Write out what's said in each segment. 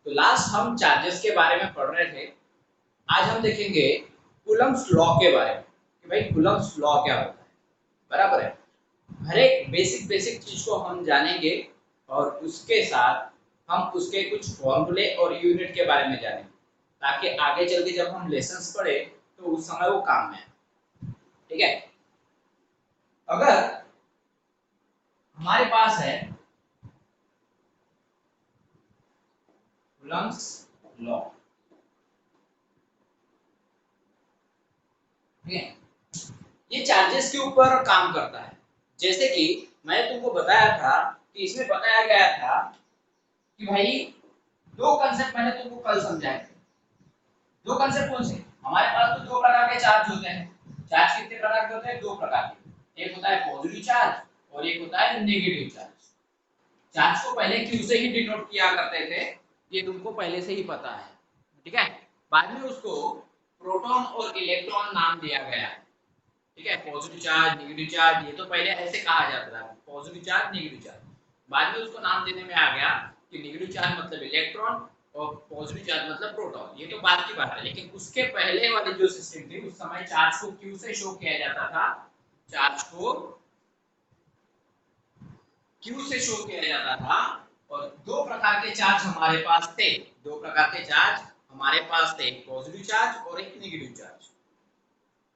तो लास्ट हम चार्जेस के बारे में पढ़ रहे थे। आज हम देखेंगे कूलम्ब्स लॉ के बारे में कि भाई कूलम्ब्स लॉ क्या होता है। बराबर है। हर एक बेसिक बेसिक चीज को हम जानेंगे और उसके साथ हम उसके कुछ फॉर्मूले और यूनिट के बारे में जानेंगे ताकि आगे चल के जब हम लेसन्स पढ़े तो उस समय वो काम में आए। ठीक है। अगर हमारे पास है कूलम्ब्स लॉ, ठीक है, ये चार्जेस के ऊपर काम करता है। जैसे कि मैंने तुमको बताया था कि इसमें बताया गया था कि भाई दो कंसेप्ट मैंने तुमको कल समझाए थे। दो कंसेप्ट कौन से? हमारे पास तो दो प्रकार के चार्ज होते हैं। चार्ज कितने प्रकार के होते हैं? दो प्रकार के। एक होता है पॉजिटिव चार्ज और एक होता है नेगेटिव चार्ज। चार्ज को पहले क्यू से ही डिनोट किया करते थे, ये तुमको पहले से ही पता है। ठीक है। बाद में उसको प्रोटॉन और इलेक्ट्रॉन नाम दिया गया है। ठीक है। पॉजिटिव चार्ज, नेगेटिव चार्ज, ये तो पहले ऐसे कहा जाता था, पॉजिटिव चार्ज, नेगेटिव चार्ज। बाद में उसको नाम देने में आ गया कि नेगेटिव चार्ज मतलब इलेक्ट्रॉन और पॉजिटिव चार्ज मतलब प्रोटॉन। ये तो बाद की बात है, लेकिन उसके पहले वाली जो सिस्टम थी उस समय चार्ज को क्यू से शो किया जाता था। चार्ज को क्यू से शो किया जाता था। और दो प्रकार के चार्ज हमारे पास थे। दो प्रकार के चार्ज हमारे पास थे, एक पॉजिटिव चार्ज और एक नेगेटिव चार्ज।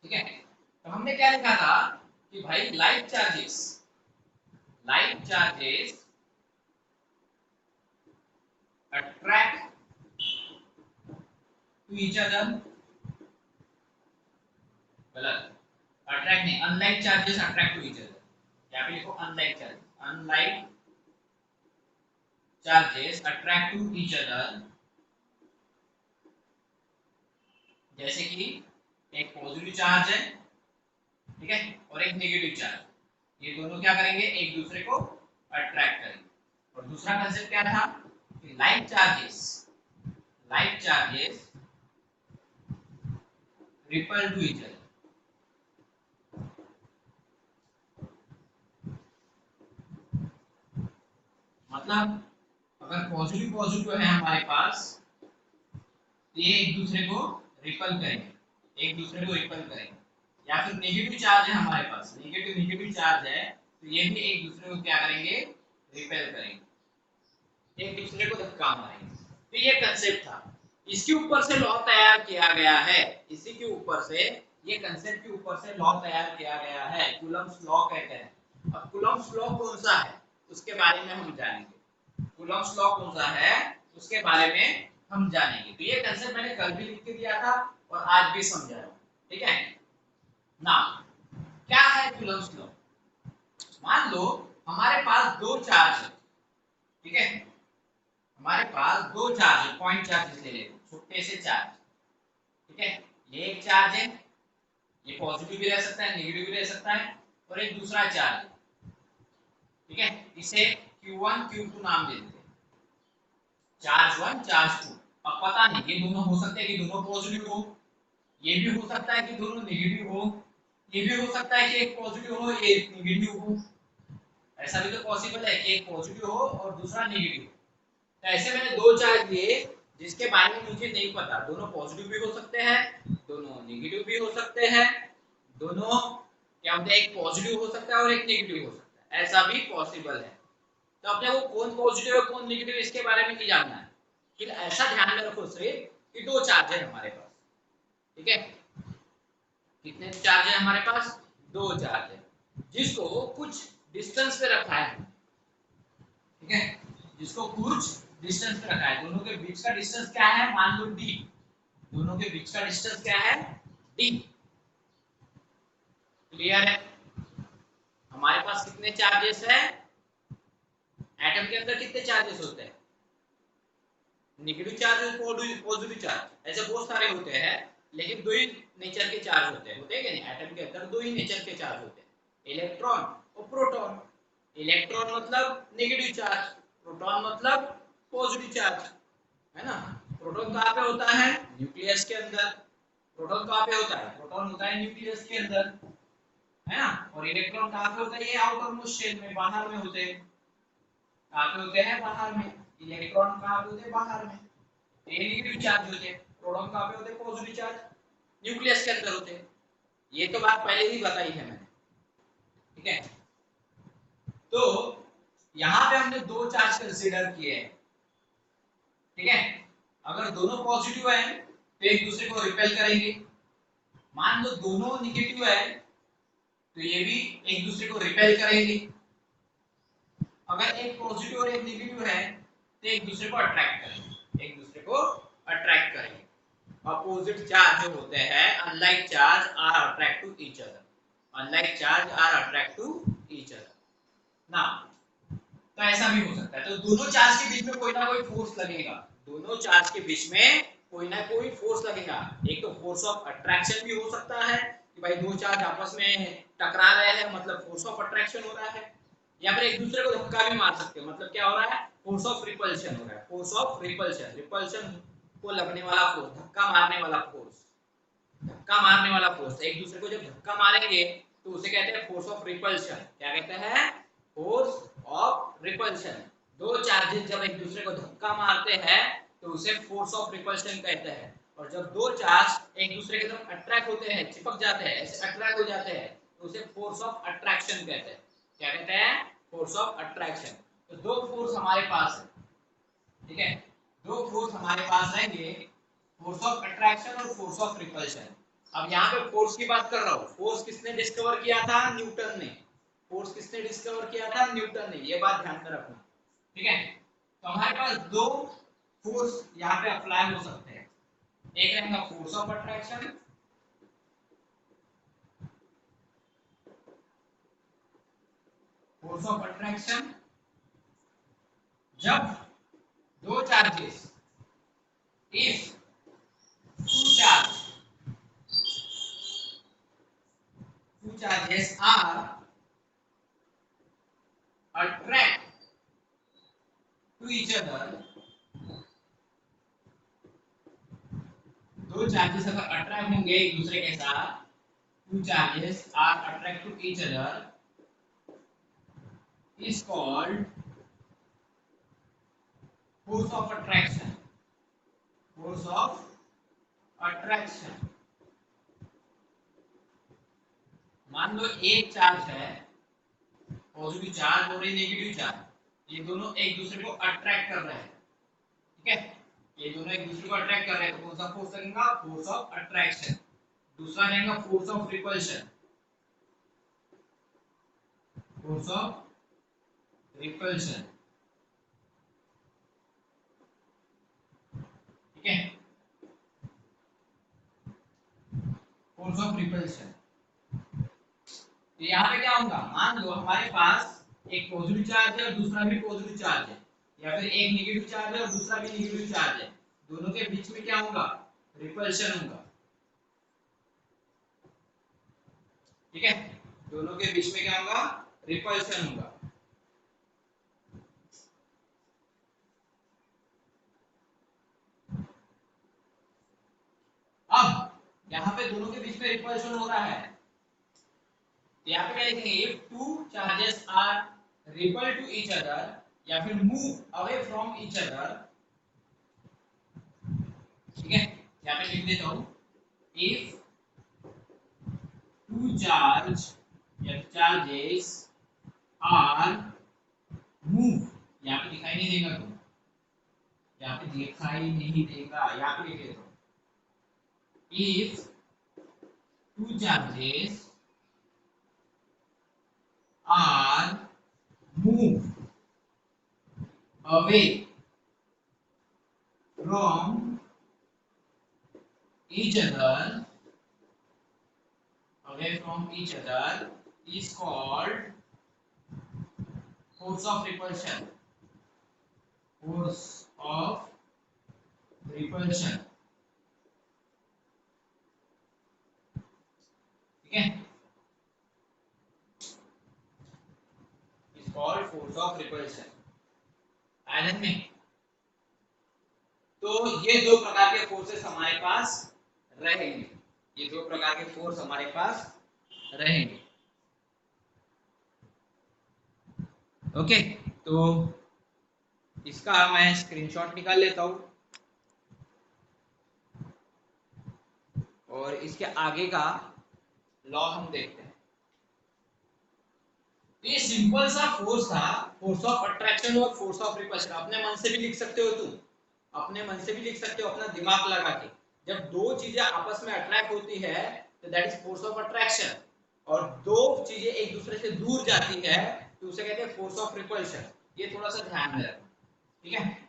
ठीक है। तो हमने क्या लिखा था कि भाई like charges attract to each other। गलत, अट्रैक्ट नहीं, unlike charges attract to each other. यहाँ पे लिखो unlike charges attract to each other. जैसे कि एक पॉजिटिव चार्ज है, ठीक है, और एक नेगेटिव चार्ज, ये दोनों क्या करेंगे? एक दूसरे को अट्रैक्ट करेंगे। और दूसरा कंसेप्ट क्या था कि like charges repel to each other. मतलब अगर पॉजिटिव पॉजिटिव है हमारे पास तो ये एक दूसरे को रिपल करेंगे, एक दूसरे को रिपल करेंगे। या फिर नेगेटिव चार्ज है हमारे पास, नेगेटिव नेगेटिव चार्ज है तो ये भी एक दूसरे को क्या करेंगे? रिपेल करेंगे, एक दूसरे को धक्का मारेंगे। तो ये कंसेप्ट था। इसके ऊपर से लॉ तैयार किया गया है। इसी के ऊपर से, ये कंसेप्ट के ऊपर से लॉ तैयार किया गया है, कूलम्ब्स लॉ कहते हैं। अब कूलम्ब्स लॉ कौन सा है उसके बारे में हम जानेंगे। कूलम्ब्स लॉ कौन सा है उसके बारे में हम जानेंगे। तो ये कंसेप्ट मैंने कल भी लिख के दिया था और आज भी समझा रहा हूं। ठीक है ना। क्या है कूलम्ब्स लॉ? मान लो हमारे पास दो चार्ज है, ठीक है, हमारे पास दो चार्ज है, पॉइंट चार्ज ले लेते, छोटे से चार्ज। ठीक है, ये एक चार्ज है, ये पॉजिटिव भी रह सकता है, नेगेटिव भी रह सकता है, और एक दूसरा चार्ज है। ठीक है, इसे Q1 Q2 नाम देते हैं, चार्ज 1 चार्ज 2। अब पता नहीं ये दोनों हो सकते हैं कि दोनों पॉजिटिव हो, ये भी हो सकता है कि दोनों नेगेटिव हो, ये भी हो सकता है कि एक पॉजिटिव हो एक नेगेटिव हो। ऐसा भी तो पॉसिबल है कि एक पॉजिटिव हो और दूसरा नेगेटिव हो। तो ऐसे मैंने दो चार्ज लिए जिसके बारे में मुझे नहीं पता, दोनों पॉजिटिव भी हो सकते हैं, दोनों नेगेटिव भी हो सकते हैं, दोनों क्या होते हैं, एक पॉजिटिव हो सकता है और एक नेगेटिव हो सकता है, ऐसा भी पॉसिबल है। तो अपने को कौन पॉजिटिव है कौन नेगेटिव इसके बारे में नहीं जानना है, फिर ऐसा ध्यान में रखो सिर्फ कि दो चार्ज है हमारे पास। ठीक है, कितने चार्ज है हमारे पास? दो चार्ज है, जिसको कुछ डिस्टेंस पे रखा है। ठीक है, जिसको कुछ डिस्टेंस पे रखा है, दोनों के बीच का डिस्टेंस क्या है? मान लो d। दोनों के बीच का डिस्टेंस क्या है? d। क्लियर है? हमारे पास कितने चार्जेस है? एटम के अंदर कितने चार्जेस होते हैं? नेगेटिव चार्ज और पॉजिटिव चार्ज, ऐसे बहुत सारे होते हैं, लेकिन दो ही नेचर के चार्ज होते हैं, होते हैं कि नहीं? एटम के अंदर दो ही नेचर के चार्ज होते हैं, इलेक्ट्रॉन और प्रोटॉन। इलेक्ट्रॉन मतलब नेगेटिव चार्ज, प्रोटॉन मतलब पॉजिटिव चार्ज, है ना। प्रोटॉन कहाँ पे होता है? न्यूक्लियस के अंदर। प्रोटॉन कहाँ पे होता है? प्रोटॉन होता है न्यूक्लियस के अंदर, है ना। और इलेक्ट्रॉन कहाँ पे होता है? ये आउटर मोस्ट शेल में, बाहर में होते हैं। कहाँ पे होते हैं? बाहर में। इलेक्ट्रॉन कहाँ पे होते हैं? बाहर में। ये नेगेटिव चार्ज होते हैं, प्रोटॉन कहाँ पे होते हैं, पॉजिटिव चार्ज न्यूक्लियस के अंदर होते हैं। ये तो बात पहले ही बताई है मैंने, ठीक है। तो यहाँ पे हमने दो चार्ज कंसीडर किए हैं, ठीक है। अगर दोनों पॉजिटिव है तो एक दूसरे को रिपेल करेंगे, मान लो दोनों निगेटिव है तो ये भी एक दूसरे को रिपेल करेंगे। अगर एक पॉजिटिव और एक नेगेटिव है तो एक दूसरे को अट्रैक्ट करेंगे, एक दूसरे को अट्रैक्ट करेंगे। अपोजिट चार्ज जो होते हैं, unlike charge are attract to each other, unlike charge are attract to each other ना। तो ऐसा भी हो सकता है, तो दोनों चार्ज के बीच में कोई ना कोई फोर्स लगेगा, दोनों चार्ज के बीच में कोई ना कोई फोर्स लगेगा। एक तो फोर्स ऑफ अट्रैक्शन भी हो सकता है कि भाई दो चार्ज आपस में टकरा रहे हैं, मतलब फोर्स ऑफ अट्रैक्शन हो रहा है, या फिर एक दूसरे को धक्का भी मार सकते हो, मतलब क्या हो रहा है, फोर्स ऑफ रिपल्शन हो रहा है, फोर्स ऑफ रिपल्शन, रिपल्शन को लगने वाला फोर्स, धक्का मारने वाला फोर्स, धक्का मारने वाला फोर्स। एक दूसरे को जब धक्का मारेंगे तो उसे कहते हैं फोर्स ऑफ रिपल्शन। क्या कहते हैं, फोर्स ऑफ रिपल्शन। दो चार्जेस जब एक दूसरे को धक्का मारते हैं तो उसे फोर्स ऑफ रिपल्शन कहते हैं। और जब दो चार्ज एक दूसरे की तरफ अट्रैक्ट होते हैं, चिपक जाते हैं, ऐसे अट्रैक्ट हो जाते हैं, तो उसे फोर्स ऑफ अट्रैक्शन कहते हैं। क्या कहते हैं, फोर्स ऑफ अट्रैक्शन। तो दो फोर्स हमारे पास है, ठीक है, दो फोर्स हमारे पास रहेंगे, फोर्स ऑफ अट्रैक्शन और फोर्स ऑफ रिपल्शन। अब यहाँ पे फोर्स की बात कर रहा हूँ, फोर्स किसने डिस्कवर किया था, न्यूटन ने। फोर्स किसने डिस्कवर किया था, न्यूटन ने, ये बात ध्यान में रखना, ठीक है। तो हमारे पास दो फोर्स यहाँ पे अप्लाई हो सकते हैं, एक रहेगा force of attraction, force of attraction जब दो charges, if two charges are attract to each other, दो चार्जेस अगर अट्रैक्ट होंगे एक दूसरे के साथ, two charges are attract to each other is called force of attraction, force of attraction। मान लो एक चार्ज है, पॉजिटिव चार्ज और एक नेगेटिव चार्ज, ये दोनों एक दूसरे को अट्रैक्ट कर रहे हैं, ठीक है, ये दोनों एक दूसरे को अट्रैक्ट कर रहे हैं, तो कौन सा फोर्स लगेगा, फोर्स ऑफ अट्रैक्शन। दूसरा रहेगा force of repulsion, force of repulsion, ठीक है, फोर्स ऑफ रिपल्शन। तो यहाँ पे क्या होगा, मान लो हमारे पास एक पॉजिटिव चार्ज है और दूसरा भी पॉजिटिव चार्ज है, या फिर एक नेगेटिव चार्ज है और दूसरा भी नेगेटिव चार्ज है, दोनों के बीच में क्या होगा, रिपल्शन होगा, ठीक है, दोनों के बीच में क्या होगा, रिपल्शन होगा। अब यहाँ पे दोनों के बीच में रिपल्शन हो रहा है, यहाँ पे क्या लिखेंगे, if two charges are repel to each other या फिर move away from each other, ठीक है, यहाँ पे लिख देता हूँ, इफ टू चार्ज या चार्जेस आर मूव, यहाँ पे दिखाई नहीं देगा, तो यहाँ पे दिखाई नहीं देगा, यहाँ पे लिख देता हूँ, if two charges are move away from each other, away from each other is called force of repulsion, force of repulsion, ठीक है, is called force of repulsion। Iron में तो ये दो प्रकार के फोर्सेस हमारे पास रहेंगे, ये दो प्रकार के फोर्स हमारे पास रहेंगे, ओके। तो इसका मैं स्क्रीनशॉट निकाल लेता हूँ। और इसके आगे का लॉ हम देखते हैं। तो ये सिंपल सा फोर्स था, फोर्स ऑफ अट्रैक्शन और फोर्स ऑफ रिपल्शन। अपने मन से भी लिख सकते हो तुम, अपने मन से भी लिख सकते हो अपना दिमाग लगा के। जब दो चीजें आपस में अट्रैक्ट होती है तो that is force of attraction, और दो चीजें एक दूसरे से दूर जाती है तो उसे कहते हैं फोर्स ऑफ रिपल्शन। ये थोड़ा सा ध्यान में रखना, ठीक है।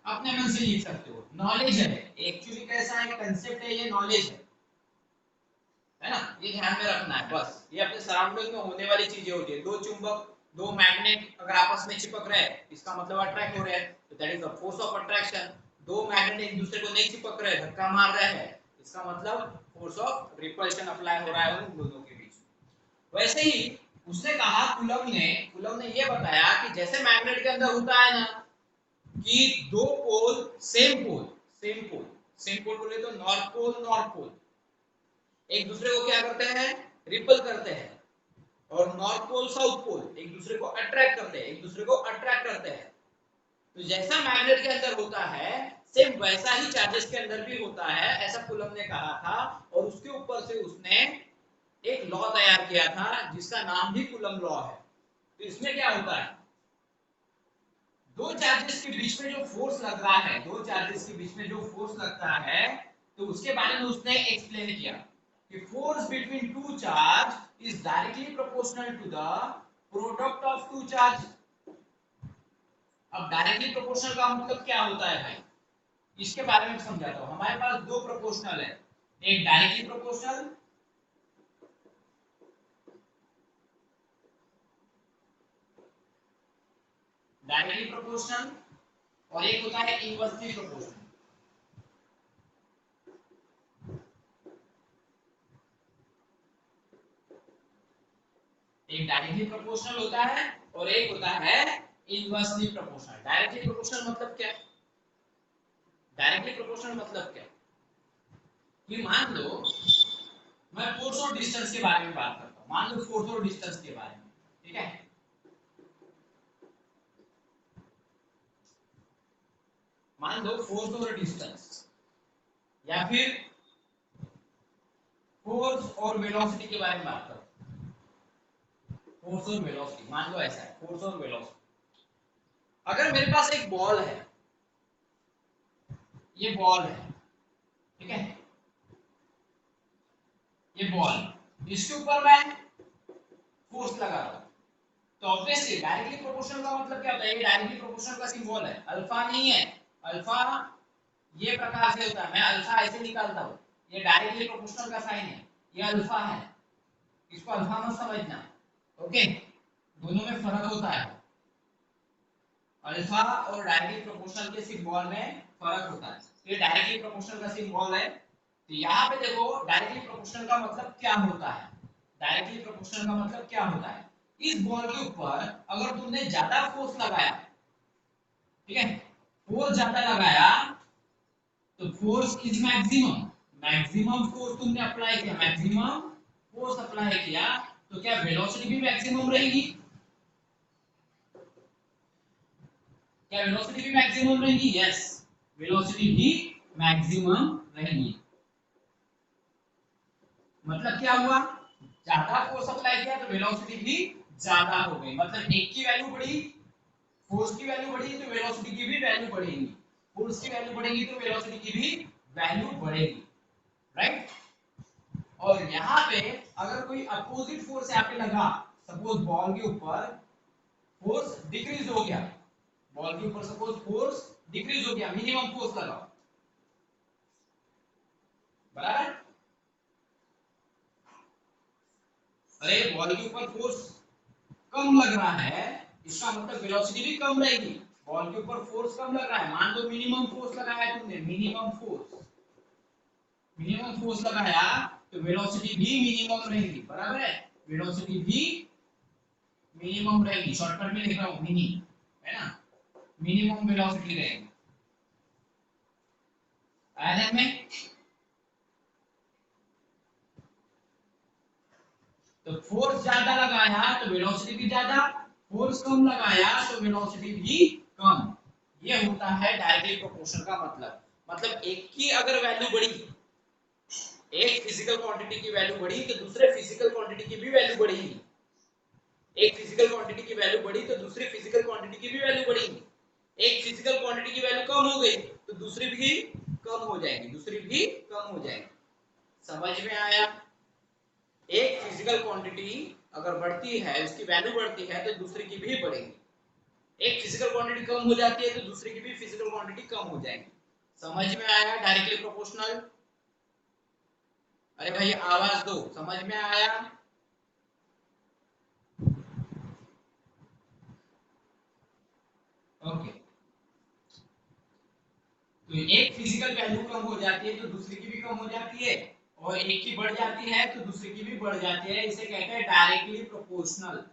अपने मन से लिख सकते हो, नॉलेज है एक्चुअली, कैसा है कंसेप्ट है, ये नॉलेज है ना, ये ध्यान में रखना है बस। ये अपने सराउंडिंग में होने वाली चीजें होती है। दो चुंबक, दो मैग्नेट अगर आपस में चिपक रहे हैं, इसका मतलब अट्रैक्ट हो रहे हैं, तो that is the force of attraction. दो मैग्नेट एक दूसरे को नहीं चिपक रहे, धक्का मार रहे हैं, इसका मतलब फोर्स ऑफ रिपल्शन अप्लाई हो रहा है उन दोनों के बीच में। वैसे ही उसने कहा, कुलम ने ये बताया कि जैसे मैग्नेट के अंदर होता है ना कि दो पोल सेम पोल बोले तो नॉर्थ पोल एक दूसरे को क्या करते हैं, रिपल करते हैं, और नॉर्थ पोल साउथ पोल एक दूसरे को अट्रैक्ट करते हैं। तो जैसा मैग्नेट के अंदर होता है सेम वैसा ही चार्जेस के अंदर भी होता है, ऐसा कुलम ने कहा था। और उसके ऊपर से उसने एक लॉ तैयार किया था जिसका नाम भी कुलम लॉ है। तो इसमें क्या होता है, दो चार्जेस के बीच में जो फोर्स लगता है, तो उसके बारे में उसने एक्सप्लेन किया कि force between two charge is directly proportional to the product of two charge. अब डायरेक्टली प्रोपोर्शनल का मतलब क्या होता है भाई, इसके बारे में समझाता हूं। हमारे पास दो प्रोपोर्शनल है, एक डायरेक्टली प्रोपोर्शनल और एक होता है इनवर्सली प्रोपोर्शनल। एक डायरेक्टली प्रोपोर्शनल होता है और एक होता है इनवर्सली प्रोपोर्शनल। डायरेक्टली प्रोपोर्शनल मतलब क्या, कि मान लो मैं फोर्स और डिस्टेंस के बारे में बात करता हूं, मान लो फोर्स और डिस्टेंस के बारे में, ठीक है। मान लो फोर्स और डिस्टेंस, या फिर फोर्स और वेलोसिटी के बारे में बात करता हूं। फोर्स और वेलोसिटी, मान लो ऐसा है, फोर्स और वेलोसिटी। अगर मेरे पास एक बॉल है, ये बॉल है, ठीक है, ये बॉल, इसके ऊपर मैं फोर्स लगा रहा हूं, तो ऑब्वियसली डायरेक्टली प्रोपोर्शनल का मतलब क्या होता है, ये डायरेक्टली प्रोपोर्शनल का सिंबल है, अल्फा नहीं है। अल्फा ये प्रकार से होता है, मैं अल्फा ऐसे निकालता हूं, ये डायरेक्टली प्रोपोर्शनल का साइन है, ये अल्फा है, इसको अल्फा मत समझना, ओके। दोनों में फर्क होता है, अल्फा और डायरेक्टली प्रोपोर्शनल के सिंबल में फर्क होता है। ये डायरेक्टली प्रोपोर्शनल का सिंबल है। तो यहाँ पे देखो डायरेक्टली प्रोपोर्शनल का मतलब क्या होता है, इस बॉल के ऊपर अगर तुमने ज्यादा फोर्स लगाया, ठीक है, फोर्स ज्यादा लगाया तो फोर्स इज मैक्सिमम फोर्स तुमने अप्लाई किया, तो क्या वेलोसिटी भी मैक्सिमम रहेगी, यस, वेलोसिटी भी मैक्सिमम रहेगी। मतलब क्या हुआ, ज्यादा फोर्स अप्लाई किया तो वेलोसिटी भी ज्यादा हो गई, मतलब एक की वैल्यू बढ़ी, फोर्स की वैल्यू बढ़ी तो वेलोसिटी की भी वैल्यू बढ़ेगी, फोर्स की वैल्यू बढ़ेगी तो वेलोसिटी की भी वैल्यू बढ़ेगी, राइट। और यहाँ पे अगर कोई अपोजिट फोर्स यहाँ पे लगा, सपोज बॉल के ऊपर फोर्स डिक्रीज हो गया, मिनिमम फोर्स लगाओ, बराबर। अरे बॉल के ऊपर फोर्स कम लग रहा है, इसका मतलब वेलोसिटी भी कम रहेगी। बॉल के ऊपर फोर्स कम लग रहा है, मान लो मिनिमम फोर्स लगाया तुमने, मिनिमम फोर्स लगाया तो वेलोसिटी भी मिनिमम रहेगी, बराबर है, वेलोसिटी भी मिनिमम रहेगी, शॉर्टकट में लिख रहा हूं मिनी, है ना, मिनिमम वेलोसिटी रहेगी। आया में, तो फोर्स ज्यादा लगाया तो वेलोसिटी भी ज्यादा, फोर्स कम लगाया तो वेलोसिटी भी कम, ये होता है डायरेक्टली प्रोपोर्शनल का मतलब एक की अगर वैल्यू बढ़ी, एक फिजिकल क्वांटिटी की वैल्यू बढ़ी तो दूसरे फिजिकल क्वांटिटी की भी वैल्यू बढ़ेगी। एक फिजिकल क्वांटिटी की वैल्यू बढ़ी तो दूसरी फिजिकल क्वांटिटी की भी वैल्यू बढ़ेगी। एक फिजिकल क्वांटिटी की वैल्यू कम हो गई तो दूसरी भी कम हो जाएगी, दूसरी भी कम हो जाएगी। समझ में आया? एक फिजिकल क्वांटिटी अगर बढ़ती है, उसकी वैल्यू बढ़ती है तो दूसरी की भी बढ़ेगी। एक फिजिकल क्वांटिटी कम हो जाती है तो दूसरी की भी फिजिकल क्वांटिटी कम हो जाएगी। समझ में आया डायरेक्टली प्रोपोर्शनल? अरे भाई आवाज दो, समझ में आया? ओके। तो एक फिजिकल वैल्यू कम हो जाती है तो दूसरी की भी कम हो जाती है, और एक की बढ़ जाती है तो दूसरी की भी बढ़ जाती है। इसे कहते हैं डायरेक्टली प्रोपोर्शनल।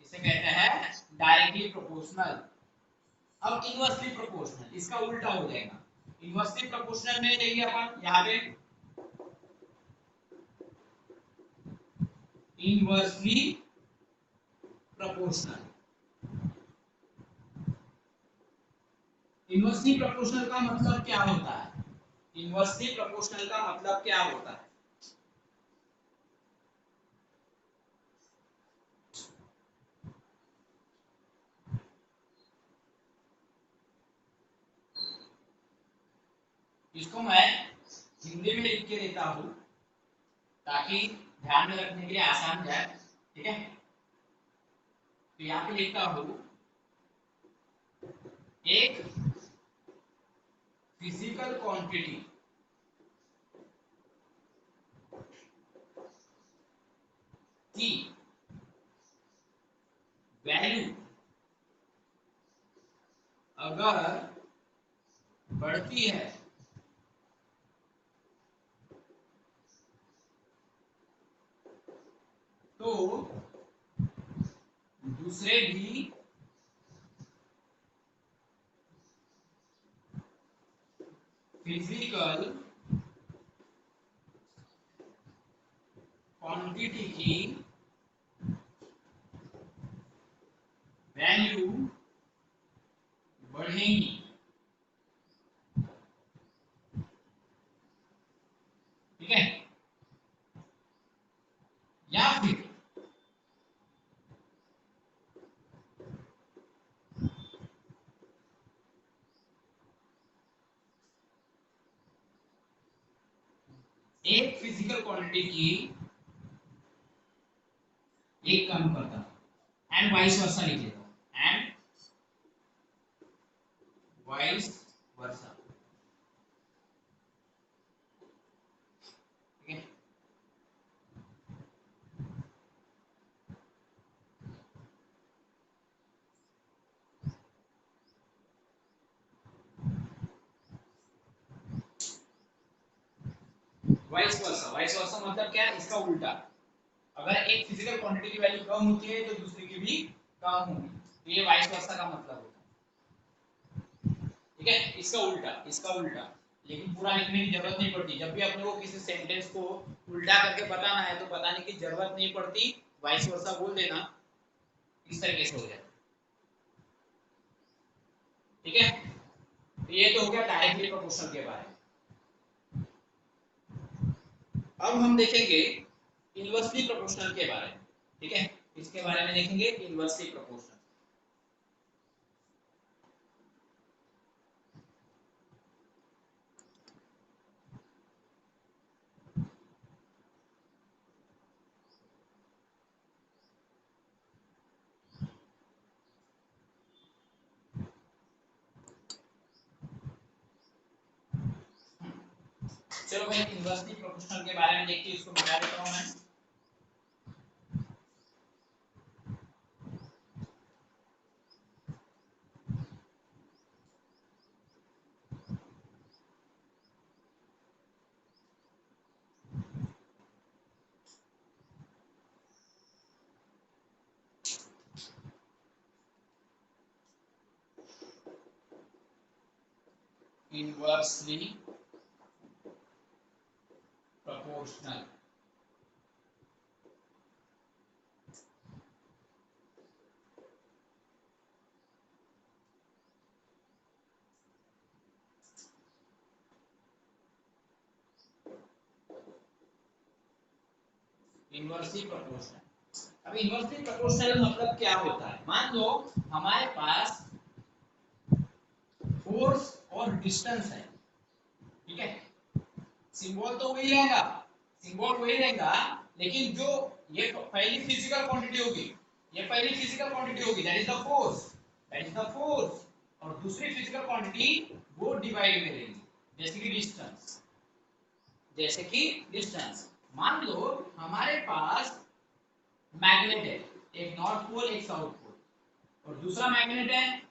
इसे कहते हैं डायरेक्टली प्रोपोर्शनल। अब इनवर्सली प्रोपोर्शनल, इसका उल्टा हो जाएगा। इनवर्सली प्रोपोर्शनल में लेंगे अपन यहाँ पे इनवर्सली प्रोपोर्शनल। इनवर्सली प्रोपोर्शनल का मतलब क्या होता है? इनवर्सली प्रोपोर्शनल का मतलब क्या होता है? इसको मैं हिंदी में लिख के देता हूं ताकि ध्यान में रखने के लिए आसान जाए। ठीक है, तो यहाँ पे लिखता हूं एक फिजिकल क्वांटिटी की वैल्यू अगर बढ़ती है तो दूसरे भी फिजिकल क्वांटिटी की वैल्यू बढ़ेगी। ठीक है, या फिर एक फिजिकल क्वांटिटी की एक कम करता एंड वाइस वर्सा लिख लेता एंड वाइस वर्सा। ठीक है, वाइस वर्सा मतलब क्या? इसका उल्टा। अगर एक फिजिकल क्वांटिटी की वैल्यू कम होती है तो दूसरी की भी कम होगी, तो ये वाइस वर्सा का मतलब होता है। ठीक है, इसका उल्टा, इसका उल्टा। लेकिन पूरा लिखने की जरूरत नहीं पड़ती। जब भी अपने को किसी सेंटेंस को उल्टा करके बताना है तो बताने की जरूरत नहीं पड़ती, वाइस वर्सा बोल देना, इस तरीके से हो जाए। ठीक है, तो ये तो हो गया डायरेक्टली प्रोपोर्शनल के बारे में। अब हम देखेंगे इनवर्सली प्रोपोर्शनल के बारे में। ठीक है, इसके बारे में देखेंगे इनवर्सली प्रोपोर्शनल। चलो भाई इनवर्सली प्रोपोर्शनल के बारे में देखते हैं, इसको बता देता हूं मैं। Inversely proportional inversely proportional. अब इनवर्सली प्रोपोर्शनल मतलब क्या होता है? मान लो हमारे पास फोर्स और डिस्टेंस है, ठीक है, सिंबल तो वही रहेगा, सिंबल वही रहेगा, लेकिन जो ये पहली फिजिकल क्वांटिटी होगी, ये पहली फिजिकल क्वांटिटी होगी, that is the force, that is the force, और दूसरी फिजिकल क्वांटिटी वो डिवाइड में रहेगी, जैसे कि डिस्टेंस, जैसे कि डिस्टेंस। मान लो हमारे पास मैग्नेट है, एक नॉर्थ पोल एक साउथ पोल, और दूसरा मैग्नेट है,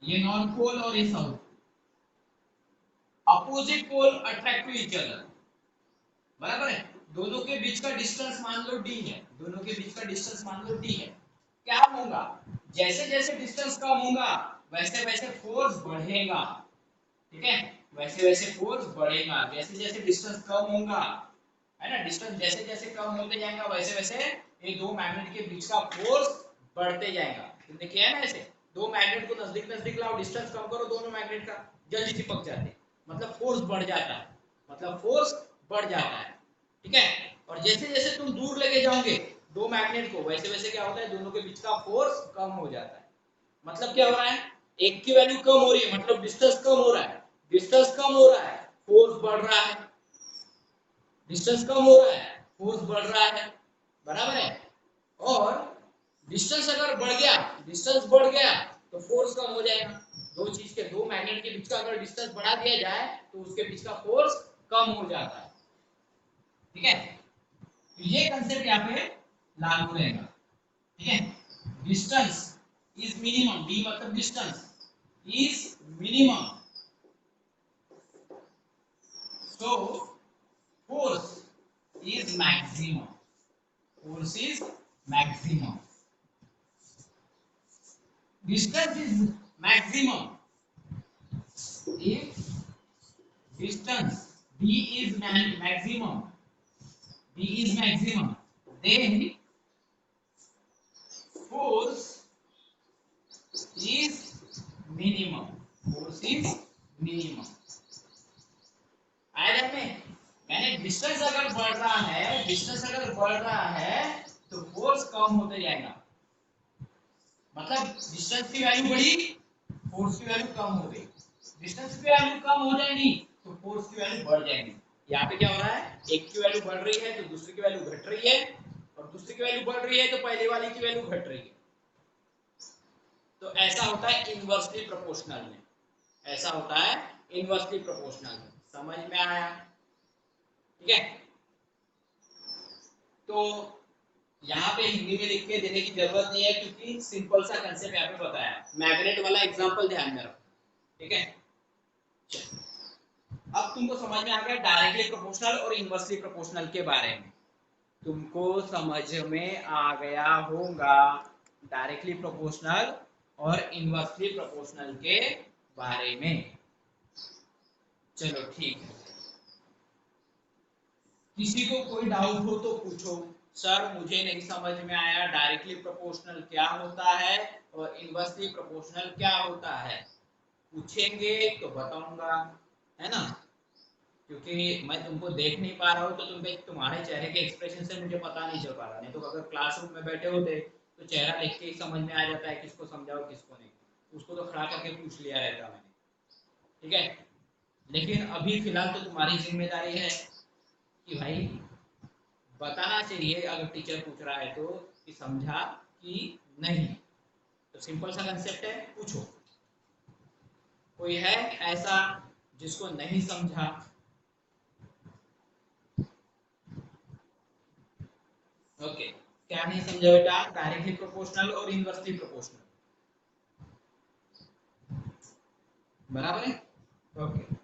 ये नॉर्थ पोल और ये south, opposite pole attract to each other, बराबर है। दोनों के बीच का डिस्टेंस मान लो d है, दोनों के बीच का डिस्टेंस मान लो d है। क्या होगा? जैसे जैसे डिस्टेंस कम होगा वैसे वैसे फोर्स बढ़ेगा, ठीक है, वैसे वैसे फोर्स बढ़ेगा, जैसे जैसे डिस्टेंस कम होगा, है ना, डिस्टेंस जैसे जैसे कम होते जाएगा वैसे वैसे ये दो मैग्नेट के बीच का फोर्स बढ़ते जाएगा। तुमने किया है ना ऐसे, दो मैग्नेट को नजदीक नजदीक लाओ, डिस्टेंस कम करो दोनों मैग्नेट का, जल्दी चिपक जाते हैं, मतलब फोर्स बढ़ जाता है, मतलब फोर्स बढ़ जाता है, ठीक है। और जैसे जैसे तुम दूर लेके जाओगे दो मैग्नेट को, वैसे वैसे क्या होता है, दोनों के बीच का फोर्स कम हो जाता है। मतलब क्या हो रहा है, एक की वैल्यू कम हो रही है, मतलब डिस्टेंस कम हो रहा है, डिस्टेंस कम हो रहा है, फोर्स बढ़ रहा है, डिस्टेंस कम हो रहा है, फोर्स बढ़ रहा है, बराबर है। और डिस्टेंस अगर बढ़ गया, डिस्टेंस बढ़ गया तो फोर्स कम हो जाएगा। दो चीज के, दो मैग्नेट के बीच का अगर डिस्टेंस बढ़ा दिया जाए तो उसके बीच का फोर्स कम हो जाता है, ठीक है। तो ये कंसेप्ट यहाँ पे लागू रहेगा, ठीक है। डिस्टेंस इज मिनिमम, डी मतलब distance is minimum, so force is maximum, force is maximum, distance is maximum if distance d is maximum, d is maximum, then force is minimum, force is minimum। आया में, मैंने distance अगर बढ़ रहा है, distance अगर बढ़ रहा है तो फोर्स कम होते जाएगा, मतलब डिस्टेंस की वैल्यू बढ़ी, फोर्स की वैल्यू कम हो गई, डिस्टेंस की वैल्यू कम हो जाएगी तो फोर्स की वैल्यू बढ़ जाएगी। यहाँ पे क्या हो रहा है, एक की वैल्यू बढ़ रही है तो दूसरी की वैल्यू घट रही है, और दूसरी की वैल्यू बढ़ रही है तो पहले वाली की वैल्यू घट रही है। तो ऐसा होता है इनवर्सली प्रोपोर्शनल में, ऐसा होता है इनवर्सली प्रोपोर्शनल में। समझ में आया? ठीक है। तो यहाँ पे हिंदी में लिख के देने की जरूरत नहीं है, क्योंकि सिंपल सा कंसेप्ट यहाँ पे बताया, मैग्नेट वाला एग्जांपल ध्यान में रखो, ठीक है। अब तुमको समझ में आ गया डायरेक्टली प्रोपोर्शनल और इनवर्सली प्रोपोर्शनल के बारे में, तुमको समझ में आ गया होगा डायरेक्टली प्रोपोर्शनल और इनवर्सली प्रोपोर्शनल के बारे में। चलो ठीक है, किसी को कोई डाउट हो तो पूछो। सर मुझे नहीं समझ में आया डायरेक्टली प्रोपोर्शनल क्या होता है और इनवर्सली प्रोपोर्शनल क्या होता है, पूछेंगे तो बताऊंगा, है ना, क्योंकि मैं तुमको देख नहीं पा रहा हूँ, तो तुम्हारे चेहरे के एक्सप्रेशन से मुझे पता नहीं चल पा रहा। नहीं तो अगर क्लासरूम में बैठे होते तो चेहरा देख के ही समझ में आ जाता है किसको समझाओ किसको नहीं, उसको तो खड़ा करके पूछ लिया रहता मैंने, ठीक है। लेकिन अभी फिलहाल तो तुम्हारी जिम्मेदारी है कि भाई बताना चाहिए, अगर टीचर पूछ रहा है तो कि समझा कि नहीं। तो सिंपल सा कंसेप्ट है, पूछो। कोई है ऐसा जिसको नहीं समझा? ओके, क्या नहीं समझा बेटा? डायरेक्टली प्रोपोर्शनल और इनवर्सली प्रोपोर्शनल, बराबर है। ओके,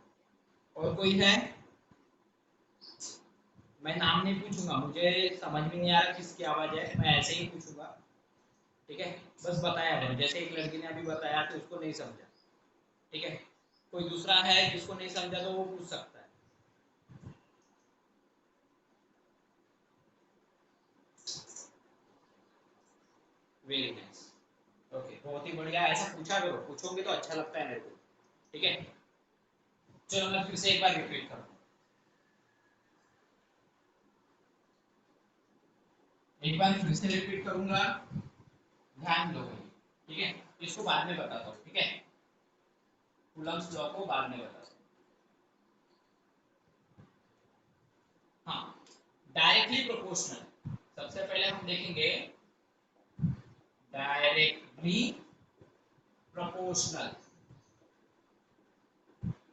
और कोई है? मैं नाम नहीं पूछूंगा, मुझे समझ में नहीं आ रहा किसकी आवाज है, मैं ऐसे ही पूछूंगा, ठीक है। बस बताया करो, जैसे एक लड़की ने अभी बताया कि उसको नहीं समझा, ठीक है। कोई दूसरा है जिसको नहीं समझा तो वो पूछ सकता है। वेरी नाइस, ओके, बहुत ही बढ़िया, ऐसा पूछा करो, पूछोगे तो अच्छा लगता है मेरे को, ठीक है। चलो मैं फिर से एक बार रिपीट करता हूँ। एक बार फिर से रिपीट करूंगा, ध्यान दो, ठीक है। इसको बाद में बताता हूँ, ठीक है, कूलम्ब्स लॉ को बाद में बताता हूँ। हाँ, डायरेक्टली प्रोपोर्शनल सबसे पहले हम देखेंगे। डायरेक्टली प्रोपोर्शनल,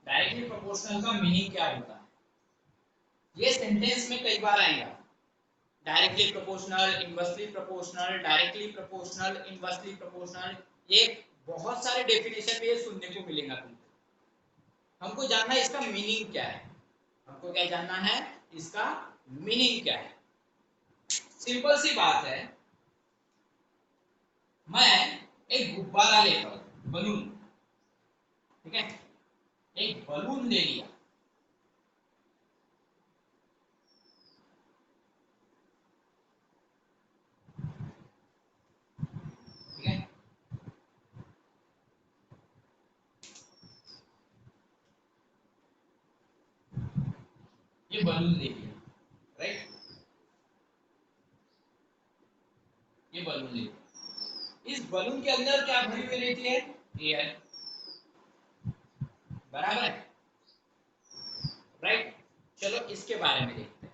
डायरेक्टली प्रोपोर्शनल का मीनिंग क्या होता है, ये सेंटेंस में कई बार आएगा। Directly proportional, inversely proportional, directly proportional, inversely proportional, ये बहुत सारे डेफिनेशन में सुनने को मिलेगा तुमको। हमको जानना है इसका मीनिंग क्या है, हमको क्या जानना है, इसका मीनिंग क्या है। सिंपल सी बात है, मैं एक गुब्बारा लेता हूं, बलून, ठीक है, एक बलून ले लिया, ठीक है, ये बलून ले लिया, राइट, ये बलून ले लिया। इस बलून के अंदर क्या भरी हुई रहती है, एयर, बराबर है, राइट। चलो इसके बारे में देखते हैं।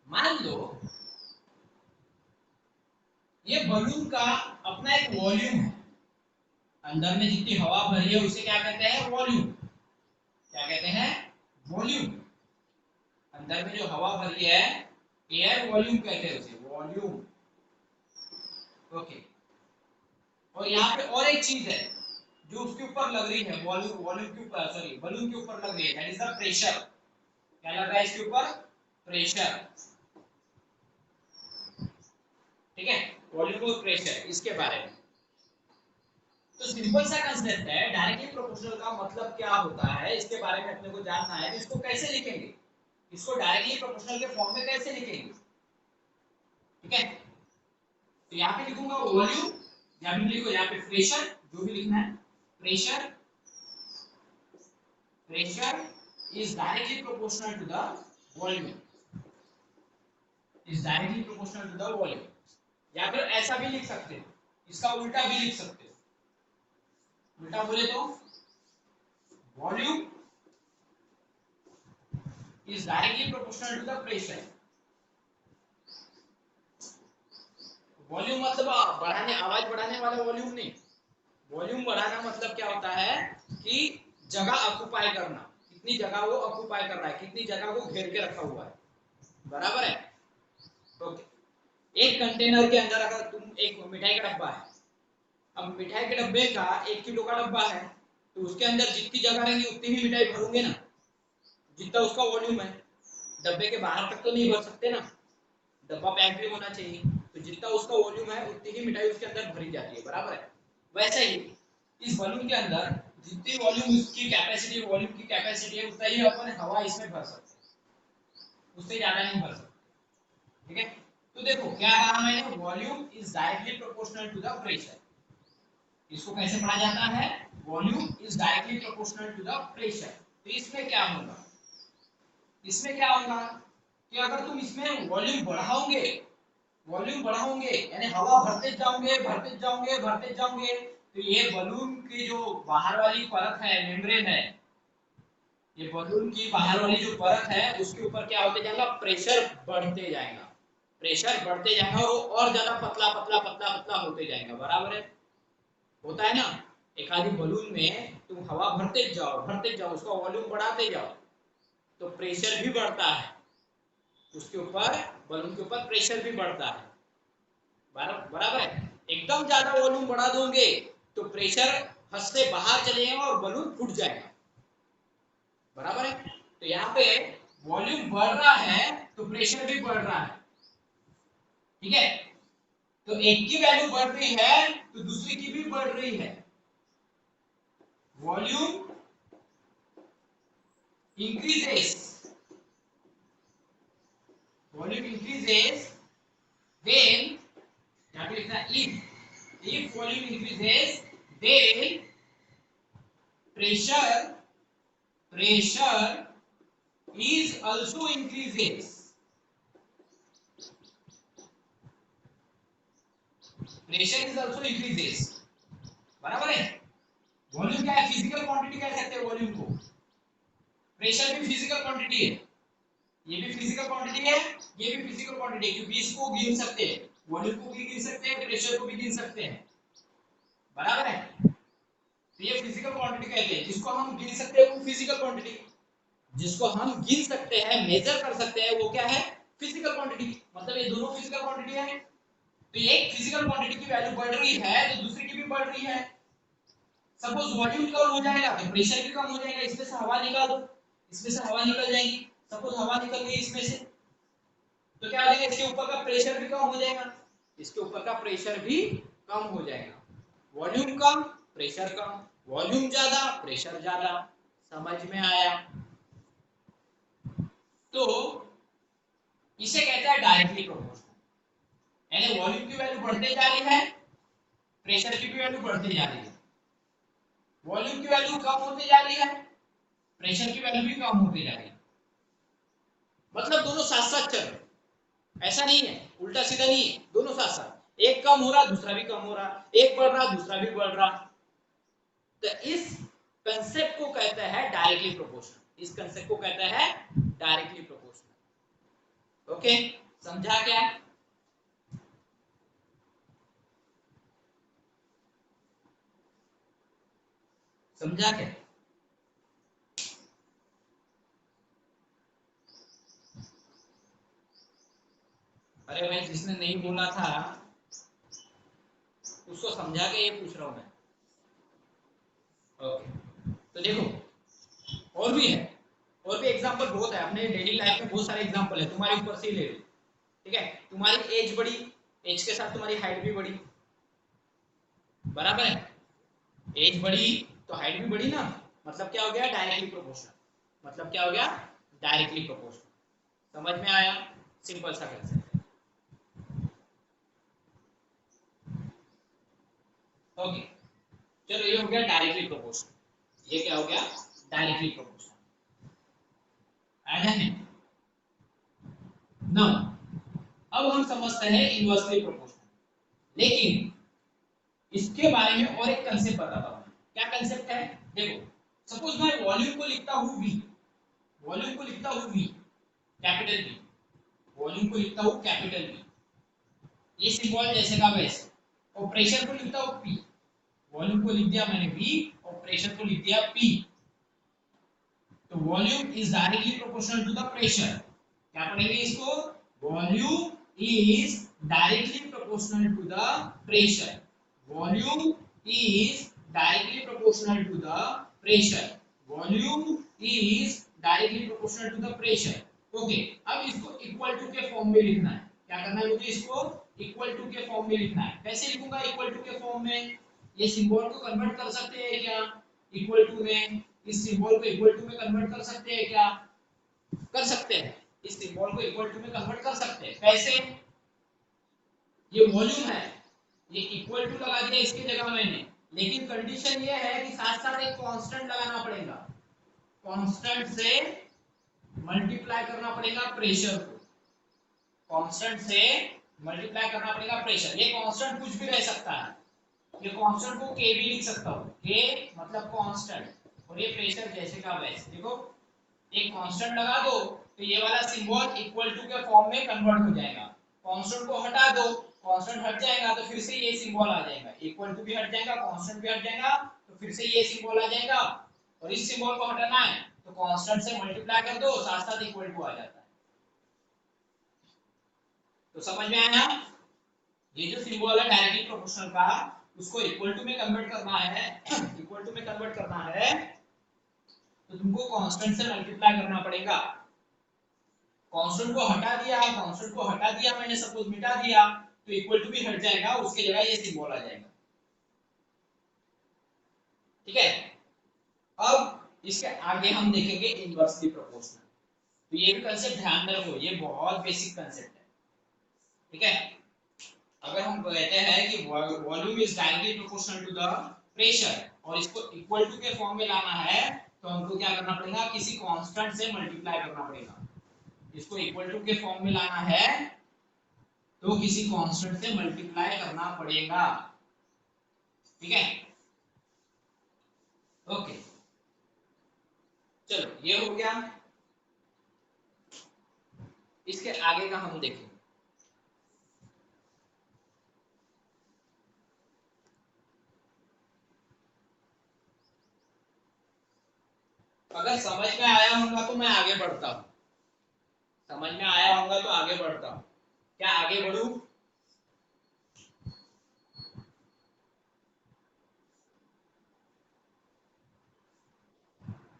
मान लो ये बलून का अपना एक वॉल्यूम है, अंदर में जितनी हवा भरी है उसे क्या कहते हैं, वॉल्यूम। क्या कहते हैं, वॉल्यूम। अंदर में जो हवा भरी है, एयर वॉल्यूम कहते हैं उसे, वॉल्यूम, ओके। और यहाँ पे और एक चीज है जो उसके ऊपर लग रही है, वॉल्यूम, वॉल्यूम के ऊपर, सॉरी, बलून के ऊपर लग रही है, दैट इज द प्रेशर। क्या लग रहा है इसके ऊपर, प्रेशर, ठीक है, वॉल्यूम और प्रेशर, इसके बारे में। तो सिंपल सा कंसेप्ट है, डायरेक्टली प्रोपोर्शनल का मतलब क्या होता है, इसके बारे में अपने को जानना है। तो इसको कैसे लिखेंगे, इसको डायरेक्टली प्रोपोर्शनल के फॉर्म में कैसे लिखेंगे, ठीक है। तो यहाँ पे लिखूंगा वॉल्यूम, या भी लिखो यहाँ पे प्रेशर, जो भी लिखना है, pressure, pressure is directly proportional to the volume, is directly proportional to the volume। या फिर ऐसा भी लिख सकते हो, इसका उल्टा भी लिख सकते हो। उल्टा बोले तो volume is directly proportional to the pressure। Volume मतलब बढ़ाने, आवाज बढ़ाने वाला वॉल्यूम नहीं। वॉल्यूम बढ़ाना मतलब क्या होता है कि जगह ऑक्युपाई करना, कितनी जगह वो ऑक्युपाई कर रहा है, कितनी जगह वो घेर के रखा हुआ है, बराबर है। तो एक कंटेनर के अंदर अगर तुम, एक मिठाई का डब्बा है, अब मिठाई के डब्बे का 1 किलो का डब्बा है, तो उसके अंदर जितनी जगह रहेगी उतनी ही मिठाई भरोगे ना, जितना उसका वॉल्यूम है। डब्बे के बाहर तक तो नहीं भर सकते ना, डब्बा पैक भी होना चाहिए, तो जितना उसका वॉल्यूम है उतनी ही मिठाई उसके अंदर भरी जाती है, बराबर है। वैसे ही इस बलून के अंदर जितनी वॉल्यूम, उसकी कैपेसिटी, वॉल्यूम की कैपेसिटी है, उतना ही अपन हवा इसमें भर सकते हैं, उससे ज्यादा नहीं भर सकते, ठीक है। तो देखो क्या कहा मैंने, volume is directly proportional to the pressure. इसको कैसे पढ़ा जाता है, volume is directly proportional to the pressure. तो इसमें क्या होगा, इसमें क्या होगा कि अगर तुम इसमें वॉल्यूम बढ़ाओगे, वॉल्यूम बढ़ाओगे यानी हवा भरते जाओगे, भरते जाओगे, भरते जाओगे, तो ये बलून की जो बाहर वाली परत है, मेम्ब्रेन है, ये बलून की बाहर वाली जो परत है उसके ऊपर क्या होते जाएगा, प्रेशर बढ़ते जाएगा, प्रेशर बढ़ते जाएगा, और ज्यादा पतला पतला पतला पतला होते जाएगा, बराबर है। होता है ना, एक आधी बलून में तुम हवा भरते जाओ, उसका वॉल्यूम बढ़ाते जाओ, तो प्रेशर भी बढ़ता है, उसके ऊपर, बलून के ऊपर प्रेशर भी बढ़ता है, बराबर है। एकदम ज्यादा वॉल्यूम बढ़ा दोगे तो प्रेशर हद से बाहर चले जाएगा और बलून फूट जाएगा, बराबर है। तो यहाँ पे वॉल्यूम बढ़ रहा है तो प्रेशर भी बढ़ रहा है, ठीक है। तो एक की वैल्यू बढ़ रही है तो दूसरी की भी बढ़ रही है। Volume increases, volume increases then, if volume increases then pressure is also increases, pressure is also increases, बराबर है। वॉल्यूम क्या है, फिजिकल क्वांटिटी कह सकते हैं वॉल्यूम को, प्रेशर भी फिजिकल क्वांटिटी है, ये भी फिजिकल क्वांटिटी है, ये भी फिजिकल क्वांटिटी है, क्योंकि इसको गिन सकते हैं, वॉल्यूम को भी गिन सकते हैं, प्रेशर को भी गिन सकते हैं, बराबर है। तो ये फिजिकल क्वांटिटी कहते हैं, जिसको हम गिन सकते हैं वो फिजिकल क्वांटिटी, जिसको हम गिन सकते हैं, मेजर कर सकते हैं, वो क्या है, फिजिकल क्वांटिटी। मतलब ये दोनों फिजिकल क्वांटिटी है। तो एक फिजिकल क्वांटिटी की वैल्यू बढ़ रही है तो दूसरी की भी बढ़ रही है। सपोज वॉल्यूम कम हो जाएगा तो प्रेशर भी कम हो जाएगा, इसमें से हवा निकाल दो, इसमें से हवा निकल जाएगी, सपोज हवा निकल गई इसमें से, तो क्या हो जाएगा, इसके ऊपर का प्रेशर भी कम हो जाएगा, इसके ऊपर का प्रेशर भी कम हो जाएगा। वॉल्यूम कम, प्रेशर कम, वॉल्यूम ज्यादा, प्रेशर ज्यादा। समझ में आया? तो इसे कहते हैं डायरेक्टली प्रोपोर्शनल, यानी वॉल्यूम की वैल्यू बढ़ते जा रही है, प्रेशर की भी वैल्यू बढ़ती जा रही है, वॉल्यूम की वैल्यू कम होती जा रही है, प्रेशर की वैल्यू भी कम होती जा रही है। मतलब दोनों साथ साथ चल रहे, ऐसा नहीं है, उल्टा सीधा नहीं है, दोनों साथ साथ, एक कम हो रहा दूसरा भी कम हो रहा, एक बढ़ रहा दूसरा भी बढ़ रहा। तो इस कंसेप्ट को कहते हैं डायरेक्टली प्रोपोर्शनल, इस कंसेप्ट को कहते हैं डायरेक्टली प्रोपोर्शनल। ओके, समझा क्या? समझा क्या? अरे भाई, जिसने नहीं बोला था उसको समझा के ये पूछ रहा हूं मैं। ओके, तो देखो और भी है, और भी एग्जांपल बहुत है, अपने डेली लाइफ में बहुत सारे एग्जांपल है, तुम्हारे ऊपर से ही ले लो। ठीक है, तुम्हारी एज बढ़ी, एज के साथ तुम्हारी हाइट भी बढ़ी, बराबर है। एज बढ़ी तो हाइट भी बढ़ी ना, मतलब क्या हो गया, डायरेक्टली प्रोपोर्शनल। मतलब क्या हो गया, डायरेक्टली प्रोपोर्शनल। समझ में आया? सिंपल सा कंसेप्ट है। ओके, चलो ये हो गया डायरेक्टली प्रोपोर्शनल, ये क्या हो गया, डायरेक्टली प्रोपोर्शनल। आया है ना? अब हम समझते हैं इनवर्सली प्रोपोर्शनल, लेकिन इसके बारे में और एक कंसेप्ट बताता हूं। क्या कंसेप्ट है? देखो, सपोज मैं वॉल्यूम को लिखता हूं v, वॉल्यूम को लिखता हूं v, कैपिटल V, वॉल्यूम को लिखता हूं कैपिटल V, ये सिंबल जैसे का वैसे, और प्रेशर को लिखता हूं P, वॉल्यूम को लिख दिया मैंने V और प्रेशर को लिख दिया P। तो volume is directly proportional to the pressure. क्या पढ़ेंगे इसको? Volume is directly proportional to the pressure, volume is directly proportional to the pressure, volume is directly proportional to the pressure. Okay, अब इसको equal to के form में लिखना है। क्या करना है मुझे? इसको इक्वल टू के फॉर्म में लिखना है। कैसे लिखूंगा इक्वल टू के फॉर्म में? ये सिंबल को कन्वर्ट कर सकते हैं क्या इक्वल टू में? इस सिंबल को इक्वल टू में कन्वर्ट कर सकते हैं क्या? कर सकते हैं, इस सिंबल को इक्वल टू में कन्वर्ट कर सकते हैं। कैसे? ये वॉल्यूम है, ये इक्वल टू लगा दिया इसकी जगह मैंने, लेकिन कंडीशन ये है कि साथ साथ एक कांस्टेंट लगाना पड़ेगा, कांस्टेंट से मल्टीप्लाई करना पड़ेगा प्रेशर को, कांस्टेंट से मल्टीप्लाई करना पड़ेगा प्रेशर। ये कांस्टेंट कुछ भी रह सकता है, ये कांस्टेंट को k भी लिख सकता हूं, k मतलब कांस्टेंट, और ये प्रेशर जैसे का वैसे। देखो, एक कांस्टेंट लगा दो तो ये वाला सिंबल इक्वल टू के फॉर्म में कन्वर्ट हो जाएगा, कांस्टेंट को हटा दो, कांस्टेंट हट जाएगा तो फिर से ये सिंबल आ जाएगा, इक्वल टू भी हट जाएगा, कांस्टेंट भी हट जाएगा, तो फिर से ये सिंबल आ जाएगा। और इस सिंबल को हटाना है तो कांस्टेंट से मल्टीप्लाई कर दो, साथ साथ इक्वल टू आ जाता है। तो समझ में आया? ये जो सिंबल है डायरेक्टली प्रोपोर्शनल का, उसको इक्वल टू में कन्वर्ट करना है, इक्वल टू में कन्वर्ट करना है तो तुमको कांस्टेंट से मल्टीप्लाई करना पड़ेगा। कांस्टेंट को हटा दिया, कांस्टेंट को हटा दिया मैंने, सपोज मिटा दिया, तो इक्वल टू भी हट जाएगा, उसके जगह ये सिंबल आ जाएगा। ठीक है, अब इसके आगे हम देखेंगे इनवर्सली प्रोपोर्शनल। तो ये भी कंसेप्ट ध्यान में रखो, ये बहुत बेसिक कंसेप्ट है। ठीक है, अगर हम कहते हैं कि volume is directly proportional to the pressure और इसको इक्वल टू के फॉर्म में लाना है, तो हमको क्या करना पड़ेगा? किसी कांस्टेंट से मल्टीप्लाई करना पड़ेगा। इसको इक्वल टू के फॉर्म में लाना है तो किसी कांस्टेंट से मल्टीप्लाई करना पड़ेगा, ठीक है। ओके, चलो ये हो गया। इसके आगे का हम देखेंगे। अगर समझ में आया होगा तो मैं आगे बढ़ता हूँ, समझ में आया होगा तो आगे बढ़ता हूँ। क्या आगे बढ़ू?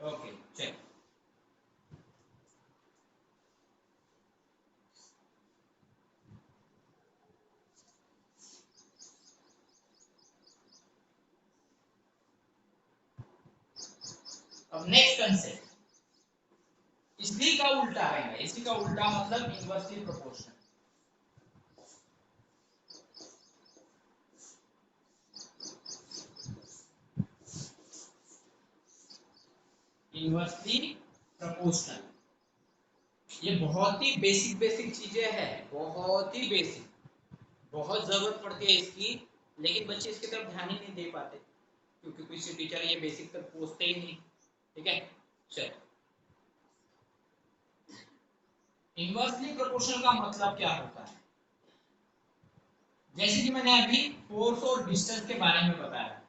ओके चलो, अब नेक्स्ट कंसेप्ट, इसी का उल्टा है। इसी का उल्टा मतलब इनवर्सली प्रोपोर्शनल। इनवर्सली प्रोपोर्शनल, ये बहुत ही बेसिक बेसिक चीजें हैं, बहुत ही बेसिक, बहुत जरूरत पड़ती है इसकी, लेकिन बच्चे इसकी तरफ ध्यान ही नहीं दे पाते क्योंकि किसी टीचर ये बेसिक तक पहुंचते ही नहीं, ठीक है। चलो, इनवर्सली प्रोपोर्शनल का मतलब क्या होता है? जैसे कि मैंने अभी फोर्स और डिस्टेंस के बारे में बताया,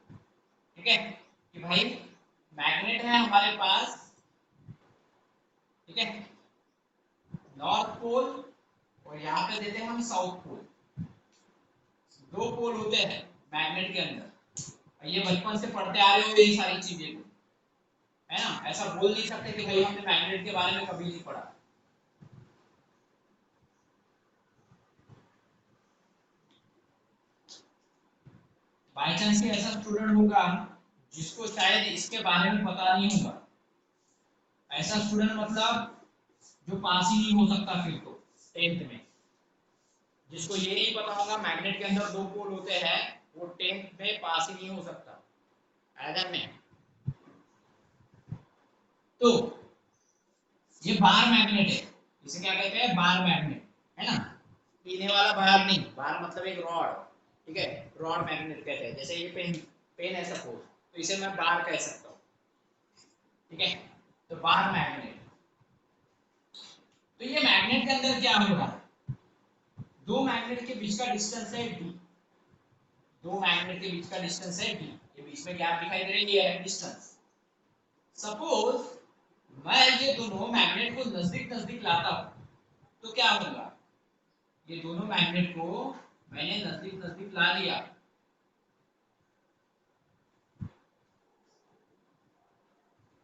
ठीक है, कि भाई मैग्नेट है हमारे पास, ठीक है, नॉर्थ पोल और यहाँ पे देते हैं हम साउथ पोल। दो पोल होते हैं मैग्नेट के अंदर, ये बचपन से पढ़ते आ रहे हो ये सारी चीजें को, है ना। ऐसा बोल नहीं सकते कि भाई हमने मैग्नेट के बारे में कभी नहीं पढ़ा। बाई चांस ही ऐसा स्टूडेंट होगा जिसको शायद इसके बारे में पता नहीं होगा, ऐसा स्टूडेंट मतलब जो पास ही नहीं हो सकता फिर तो 10th में। जिसको ये नहीं पता होगा मैग्नेट के अंदर दो पोल होते हैं, वो 10th में पास ही नहीं हो सकता, ऐसा में। तो ये बार मैग्नेट है, इसे क्या कहते हैं? बार मैग्नेट, है ना। पीने वाला बार नहीं, बार मतलब एक रॉड, ठीक है, रॉड मैग्नेट कहते हैं। जैसे ये पेन, पेन है सपोज, तो इसे मैं बार कह सकता हूँ, ठीक है। तो बार मैग्नेट, तो ये मैग्नेट के अंदर क्या हो रहा है? दो मैग्नेट के बीच का डिस्टेंस है d, दो मैग्नेट के बीच का डिस्टेंस है d, ये बीच में गैप दिखाई दे रही है डिस्टेंस। सपोज मैं ये दोनों मैग्नेट को नजदीक नजदीक लाता हूं, तो क्या होगा? ये दोनों मैग्नेट को मैंने नजदीक नजदीक ला लिया,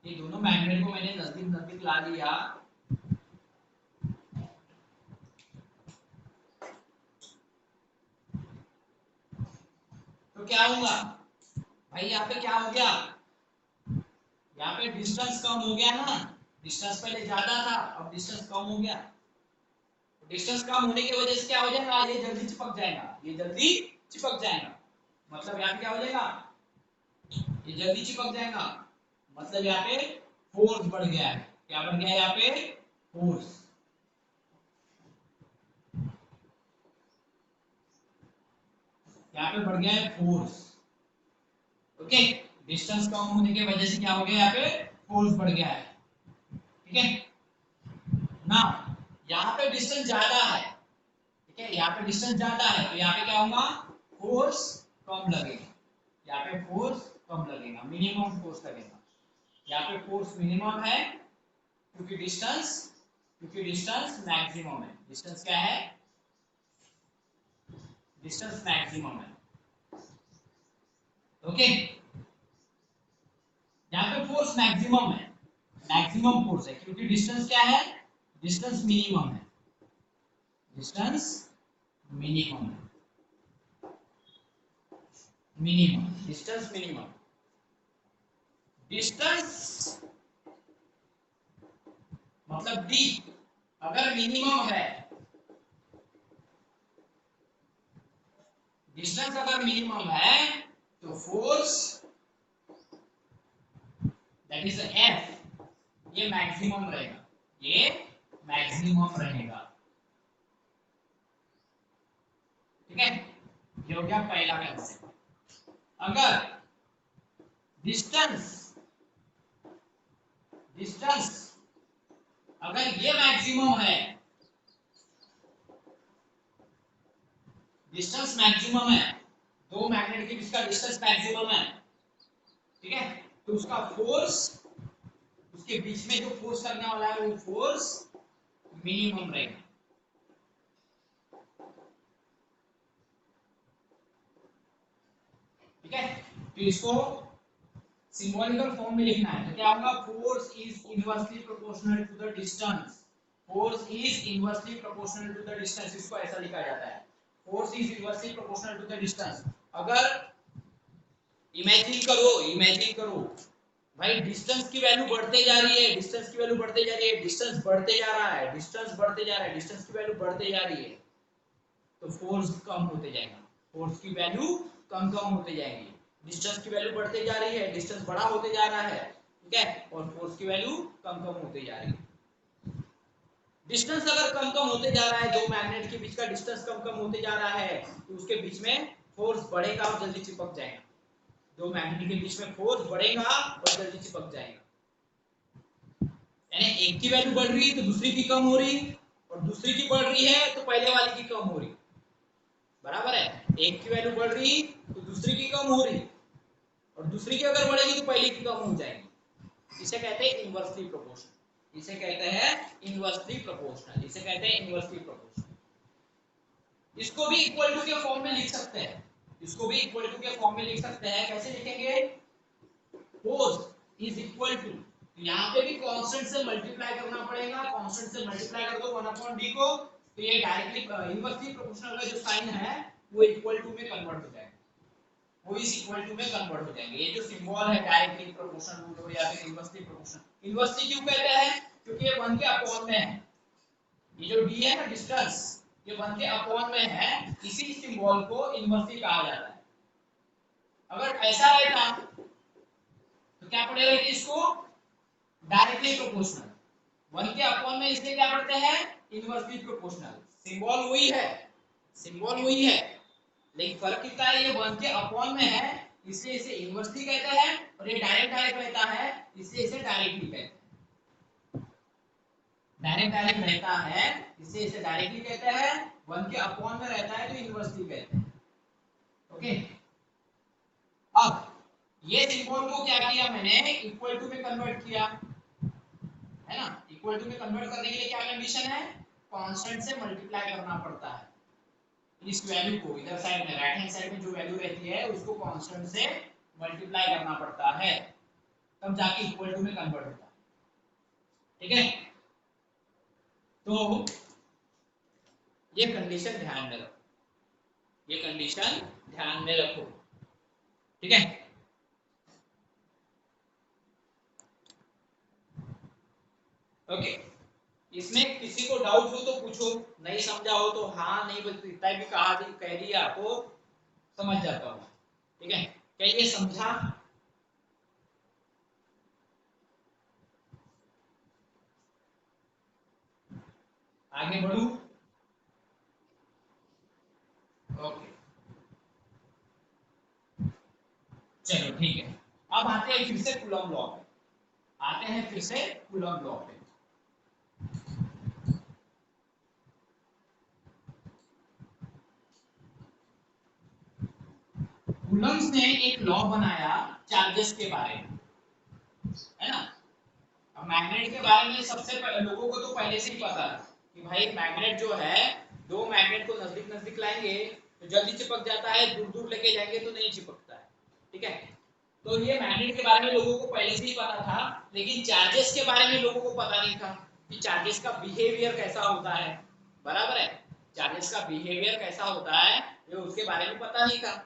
ये दोनों मैग्नेट को मैंने नजदीक नजदीक ला लिया, तो क्या होगा भाई? यहाँ पे क्या हो गया? यहाँ पे डिस्टेंस कम हो गया ना, डिस्टेंस पहले ज्यादा था, अब डिस्टेंस कम हो गया। डिस्टेंस कम होने की वजह से क्या हो जाएगा? ये जल्दी चिपक जाएगा, ये जल्दी चिपक जाएगा, मतलब यहाँ पे क्या हो जाएगा? ये जल्दी चिपक जाएगा, मतलब यहाँ पे फोर्स बढ़ गया है। क्या बढ़ गया है यहाँ पे? फोर्स। यहाँ पे बढ़ गया है फोर्स, ओके। डिस्टेंस कम होने की वजह से क्या हो गया? यहाँ पे फोर्स बढ़ गया है, ठीक है ना। यहाँ पे डिस्टेंस ज्यादा है, ठीक है, यहाँ पे डिस्टेंस ज्यादा है, तो यहाँ पे क्या होगा? फोर्स कम लगेगा, यहाँ पे फोर्स कम लगेगा, मिनिमम फोर्स लगेगा। यहाँ पे फोर्स मिनिमम है क्योंकि डिस्टेंस मैक्सिमम है। डिस्टेंस क्या है? डिस्टेंस मैक्सिमम है, ओके। यहाँ पे फोर्स मैक्सिमम है, मैक्सिमम फोर्स है, क्योंकि डिस्टेंस क्या है? डिस्टेंस मिनिमम है, डिस्टेंस मिनिमम है, मिनिमम डिस्टेंस मिनिमम। डिस्टेंस मतलब डी अगर मिनिमम है, डिस्टेंस अगर मिनिमम है तो फोर्स दैट इज एफ, ये मैक्सिमम रहेगा, ये मैक्सिमम रहेगा। ठीक है, ये हो गया पहला कंसेप्ट। अगर डिस्टेंस डिस्टेंस अगर ये मैक्सिमम है, डिस्टेंस मैक्सिमम है, दो मैग्नेट के बीच का डिस्टेंस मैक्सिमम है, ठीक है, तो उसका फोर्स, उसके बीच में जो फोर्स लगने वाला है वो फोर्स मिनिमम रहेगा। ठीक है, तो इसको सिंबॉलिकल फॉर्म में लिखना है, तो क्या होगा, force is inversely proportional to the distance, force is inversely proportional to the distance, इसको ऐसा लिखा जाता है, force is inversely proportional to the distance. अगर इमेजिन करो भाई, डिस्टेंस की वैल्यू बढ़ते जा रही है, डिस्टेंस की वैल्यू बढ़ते जा रही है, डिस्टेंस बढ़ते जा रहा है, डिस्टेंस बढ़ते जा रहा है, डिस्टेंस की वैल्यू बढ़ते जा रही है, तो फोर्स कम होते जाएगा, फोर्स की वैल्यू कम होते जाएगी। डिस्टेंस की वैल्यू बढ़ते जा रही है, डिस्टेंस बड़ा होते जा रहा है, ठीक है, और फोर्स की वैल्यू कम होते जा रही है। डिस्टेंस अगर कम होते जा रहा है, दो मैग्नेट के बीच का डिस्टेंस कम होते जा रहा है, तो उसके बीच में फोर्स बढ़ेगा और जल्दी चिपक जाएगा, दो मैग्नेट के बीच में फोर्स बढ़ेगा और जल्दी चिपक जाएगा। यानी एक की वैल्यू बढ़ रही है तो दूसरी की कम हो रही, और दूसरी की बढ़ रही है तो पहले वाली की कम हो रही, बराबर है, एक की वैल्यू बढ़ रही तो दूसरी की कम हो रही, और दूसरी की अगर बढ़ेगी तो पहले की कम हो जाएगी। इसे कहते हैं इनवर्सली प्रोपोर्शनल, इसे कहते हैं इनवर्सली प्रोपोर्शनल, इसे कहते हैं इनवर्सली प्रोपोर्शनल। इसको भी इक्वल टू के फॉर्म में लिख सकते हैं, इसको भी इक्वल टू के फॉर्म में लिख सकते हैं, कैसे लिखेंगे, फोर्स इज इक्वल टू, यहाँ पे भी कांस्टेंट से मल्टीप्लाई करना पड़ेगा, कांस्टेंट से मल्टीप्लाई कर दो 1/d को, तो ये डायरेक्टली इनवर्सली प्रोपोर्शनल का जो साइन है वो इक्वल टू में कन्वर्ट हो जाएगा, वो इस इक्वल टू में कन्वर्ट हो जाएंगे। ये जो सिंबल है डायरेक्टली प्रोपोर्शनल रूल हो या फिर इनवर्सली प्रोपोर्शनल, इनवर्सली क्यों कहते हैं, क्योंकि ये 1 के अपॉन में है, ये जो d है ना डिस्टेंस, ये 1 के अपॉन में है, इसी सिंबल को इनवर्सली कहा जाता है। अगर ऐसा रहता तो क्या पड़ेगा, इसको डायरेक्टली प्रोपोर्शनल, 1 के अपॉन में इसलिए क्या पढ़ते हैं, इनवर्सली प्रोपोर्शनल, सिंबल वही है, सिंबल वही है, लेकिन फर्क कितना है, ये 1 के अपॉन में है इसलिए इसे इनवर्सली कहते हैं, और ये डायरेक्ट रहता है इसलिए इसे डायरेक्टली कहते हैं, डायरेक्ट रहता है इसलिए इसे डायरेक्टली कहते हैं, 1 के अपॉन में रहता है तो इनवर्सली कहते हैं। ओके, अब ये सिंबल को क्या किया मैंने, इक्वल टू में कन्वर्ट किया, है ना, इक्वल टू में कन्वर्ट करने के लिए क्या कंडीशन है, कांस्टेंट से मल्टीप्लाई करना पड़ता है, इस वैल्यू को इधर साइड में राइट हैंड साइड में जो वैल्यू रहती है उसको कांस्टेंट से मल्टीप्लाई करना पड़ता है, तब जाके इक्वल टू में कन्वर्ट होता है। ठीक है, तो ये कंडीशन ध्यान में रखो, ये कंडीशन ध्यान में रखो, ठीक है। ओके, इसमें किसी को डाउट हो तो पूछो, नहीं समझा हो तो हाँ नहीं बस इतना भी कह दिया तो समझ जाता हूँ, ठीक है, क्या ये समझा, आगे बढ़ू, ओके चलो ठीक है। अब आते हैं फिर से कूलम लॉ पे, आते हैं फिर से कूलम लॉ पे। कूलम्स ने एक लॉ बनाया चार्जेस के बारे में, है ना, अब मैग्नेट के बारे में सबसे लोगों को तो पहले से ही पता है कि भाई मैग्नेट जो है, दो मैग्नेट को नजदीक नजदीक लाएंगे तो जल्दी चिपक जाता है, दूर दूर लेके जाएंगे तो नहीं चिपकता है, ठीक है, तो ये मैग्नेट के बारे में लोगों को पहले से ही पता था, लेकिन चार्जेस के बारे में लोगों को पता नहीं था कि चार्जेस का बिहेवियर कैसा होता है, बराबर है, चार्जेस का बिहेवियर कैसा होता है ये उसके बारे में पता नहीं था।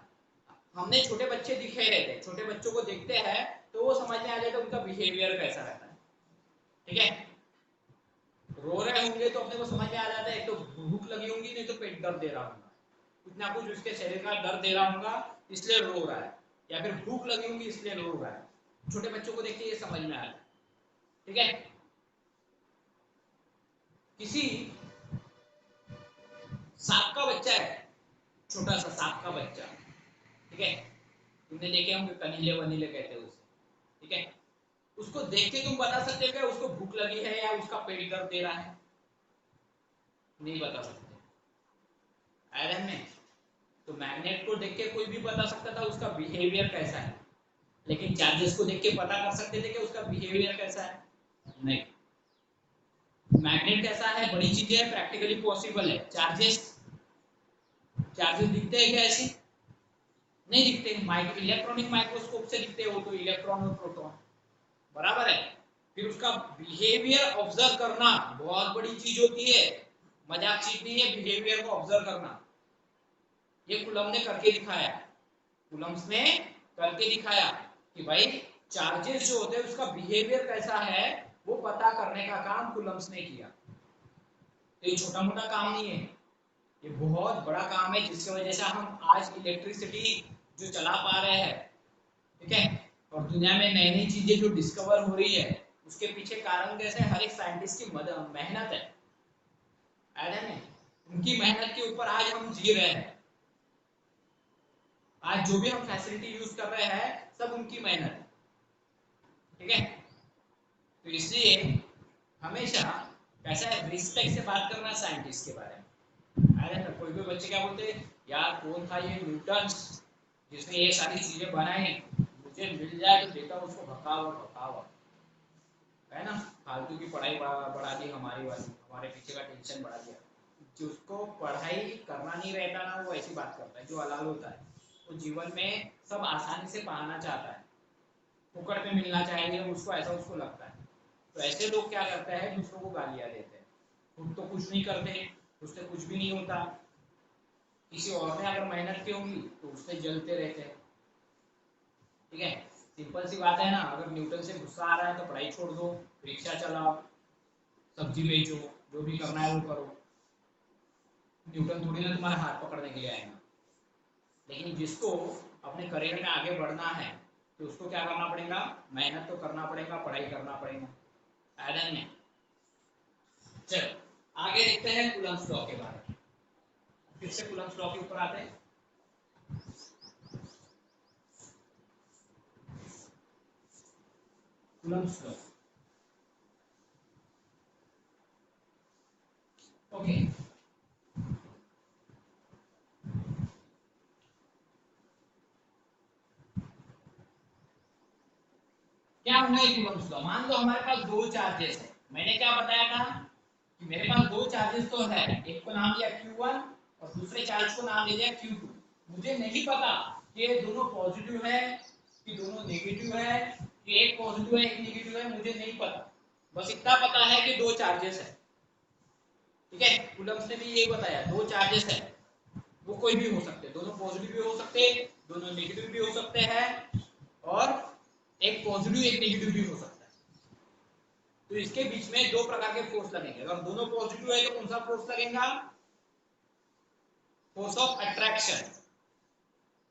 हमने छोटे बच्चे दिखे रहते, छोटे बच्चों को देखते हैं तो वो समझ में आ जाता है उनका बिहेवियर कैसा रहता है, ठीक है, रो रहे होंगे तो अपने को समझ में आ जाता है, एक तो भूख लगी होगी नहीं तो पेट दर्द दे रहा होगा, इतना कुछ उसके शरीर का दर्द दे रहा होगा इसलिए रो रहा है, या फिर भूख लगी होगी इसलिए रो रहा है, छोटे बच्चों को देख के ये समझ में आ रहा है, ठीक है। किसी सांप का बच्चा है, छोटा सा सांप का बच्चा, ठीक है, तुमने देखे होंगे, कनीले वनीले कहते हैं उसे, ठीक है, उसको देख के तुम बता सकते हो क्या उसको भूख लगी है या उसका पेट दर्द दे रहा है? नहीं बता सकते। आयरन में तो मैग्नेट को देख के कोई भी बता सकता था उसका बिहेवियर कैसा है, लेकिन चार्जेस को देख के पता कर सकते थे कि उसका बिहेवियर कैसा है? नहीं। मैग्नेट कैसा है, बड़ी चीजें है, प्रैक्टिकली पॉसिबल है। चार्जेस, चार्जेस दिखते हैं क्या ऐसे? नहीं दिखते। इलेक्ट्रॉनिक माइक्रोस्कोप से दिखते हैं वो तो, इलेक्ट्रॉन और प्रोटॉन, बराबर है। फिर उसका बिहेवियर ऑब्जर्व करना बहुत बड़ी चीज होती है, मजाक चीज नहीं है बिहेवियर को ऑब्जर्व करना। ये कूलम्ब ने करके दिखाया, कूलम्ब ने करके दिखाया कि भाई चार्जेस जो होते हैं उसका बिहेवियर कैसा है वो पता करने का काम कूलम्ब ने किया। तो ये छोटा मोटा काम नहीं है, ये बहुत बड़ा काम है, जिसकी वजह से हम आज इलेक्ट्रिसिटी जो चला पा रहे हैं, ठीक है, और दुनिया में नई नई चीजें जो डिस्कवर हो रही है उसके पीछे कारण कैसे, हर एक साइंटिस्ट की मेहनत है, है उनकी मेहनत के ऊपर आज हम जी रहे हैं। आज जो भी हम फैसिलिटी यूज कर रहे हैं सब उनकी मेहनत है, ठीक है। तो इसलिए हमेशा कैसा है, रिस्पेक्ट से बात करना साइंटिस्ट के बारे में। अरे ना कोई भी बच्चे क्या बोलते हैं, यार कौन था ये न्यूटन जिसने ये सारी चीजें बनाई, मुझे मिल जाए तो देता हूँ उसको भगावा भगावा, है ना, फालतू की पढ़ाई बढ़ा दी हमारी वाली, हमारे पीछे का टेंशन बढ़ा दिया। जिसको पढ़ाई करना नहीं रहता ना वो ऐसी बात करता है, जो अलाल होता है वो जीवन में सब आसानी से पाना चाहता है, फुकड़ में मिलना चाहिए उसको, ऐसा उसको लगता है। तो ऐसे लोग क्या करते हैं, दूसरों को गालियां देते हैं, खुद तो कुछ नहीं करते, उससे कुछ भी नहीं होता, किसी और ने अगर मेहनत की होगी तो उससे जलते रहते हैं, ठीक है। सिंपल सी बात है ना, अगर न्यूटन से गुस्सा आ रहा है तो पढ़ाई छोड़ दो, रिक्शा चलाओ, सब्जी बेचो, जो भी करना है वो करो, न्यूटन थोड़ी ना तुम्हारा हाथ पकड़ने के लिए आएगा। लेकिन जिसको अपने करियर में आगे बढ़ना है तो उसको क्या करना पड़ेगा, मेहनत तो करना पड़ेगा, पढ़ाई करना पड़ेगा, आयरन में। चलो आगे देखते हैं कूलम्ब्स लॉ के बारे में, फिर से कूलम्ब्स लॉ के ऊपर आते हैं। कूलम्ब्स लॉ, ओके, क्या होगा कूलम्ब्स लॉ। मान लो हमारे पास दो चार्जेस है, मैंने क्या बताया था कि मेरे पास दो चार्जेस तो है, एक को नाम दिया Q1 और दूसरे चार्ज को नाम दे दिया Q2। मुझे नहीं पता कि ये दोनों पॉजिटिव है कि दोनों नेगेटिव है, कि एक पॉजिटिव है एक नेगेटिव है, मुझे नहीं पता, बस इतना पता है कि दो चार्जेस है, ठीक है। कूलम्ब्स ने भी यही बताया, दो चार्जेस है, वो कोई भी हो सकते हैं, दोनों पॉजिटिव भी हो सकते हैं, दोनों नेगेटिव भी हो सकते हैं, और एक पॉजिटिव एक नेगेटिव भी हो सकता है। तो इसके बीच में दो प्रकार के फोर्स लगेंगे, अगर दोनों पॉजिटिव है तो कौन सा फोर्स लगेगा, फोर्स ऑफ अट्रैक्शन,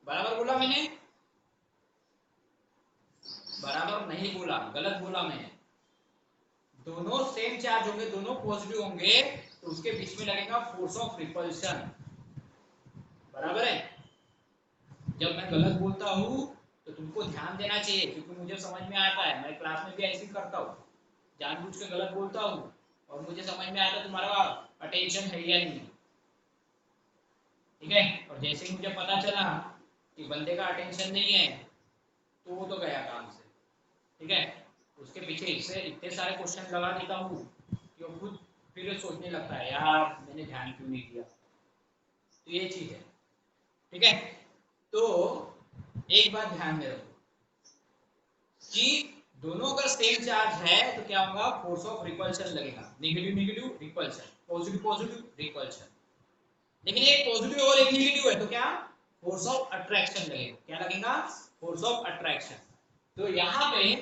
बराबर बोला मैंने, बराबर नहीं बोला, गलत बोला मैंने, दोनों सेम चार्ज होंगे, दोनों पॉजिटिव होंगे तो उसके बीच में लगेगा फोर्स ऑफ रिपल्शन, बराबर है। जब मैं गलत बोलता हूँ तो तुमको ध्यान देना चाहिए, क्योंकि मुझे समझ में आता है, मैं क्लास में भी ऐसे ही करता हूँ, जानबूझ के गलत बोलता हूँ और मुझे समझ में आता है तुम्हारा अटेंशन है या नहीं, ठीक है। और जैसे ही मुझे पता चला कि बंदे का अटेंशन नहीं है तो वो तो गया काम से, ठीक है। उसके पीछे इससे इतने सारे क्वेश्चन लगा देता हूँ कि वो खुद फिर सोचने लगता है यार मैंने ध्यान क्यों नहीं दिया, तो ये चीज है, ठीक है। तो एक बात ध्यान में रखो कि दोनों का सेम चार्ज है तो क्या होगा, फोर्स ऑफ रिपल्शन लगेगा, negative negative repulsion, positive positive repulsion. लेकिन एक पॉजिटिव और एक नेगेटिव है तो क्या, फोर्स ऑफ अट्रैक्शन लगेगा, क्या लगेगा, फोर्स ऑफ अट्रैक्शन। तो यहाँ पे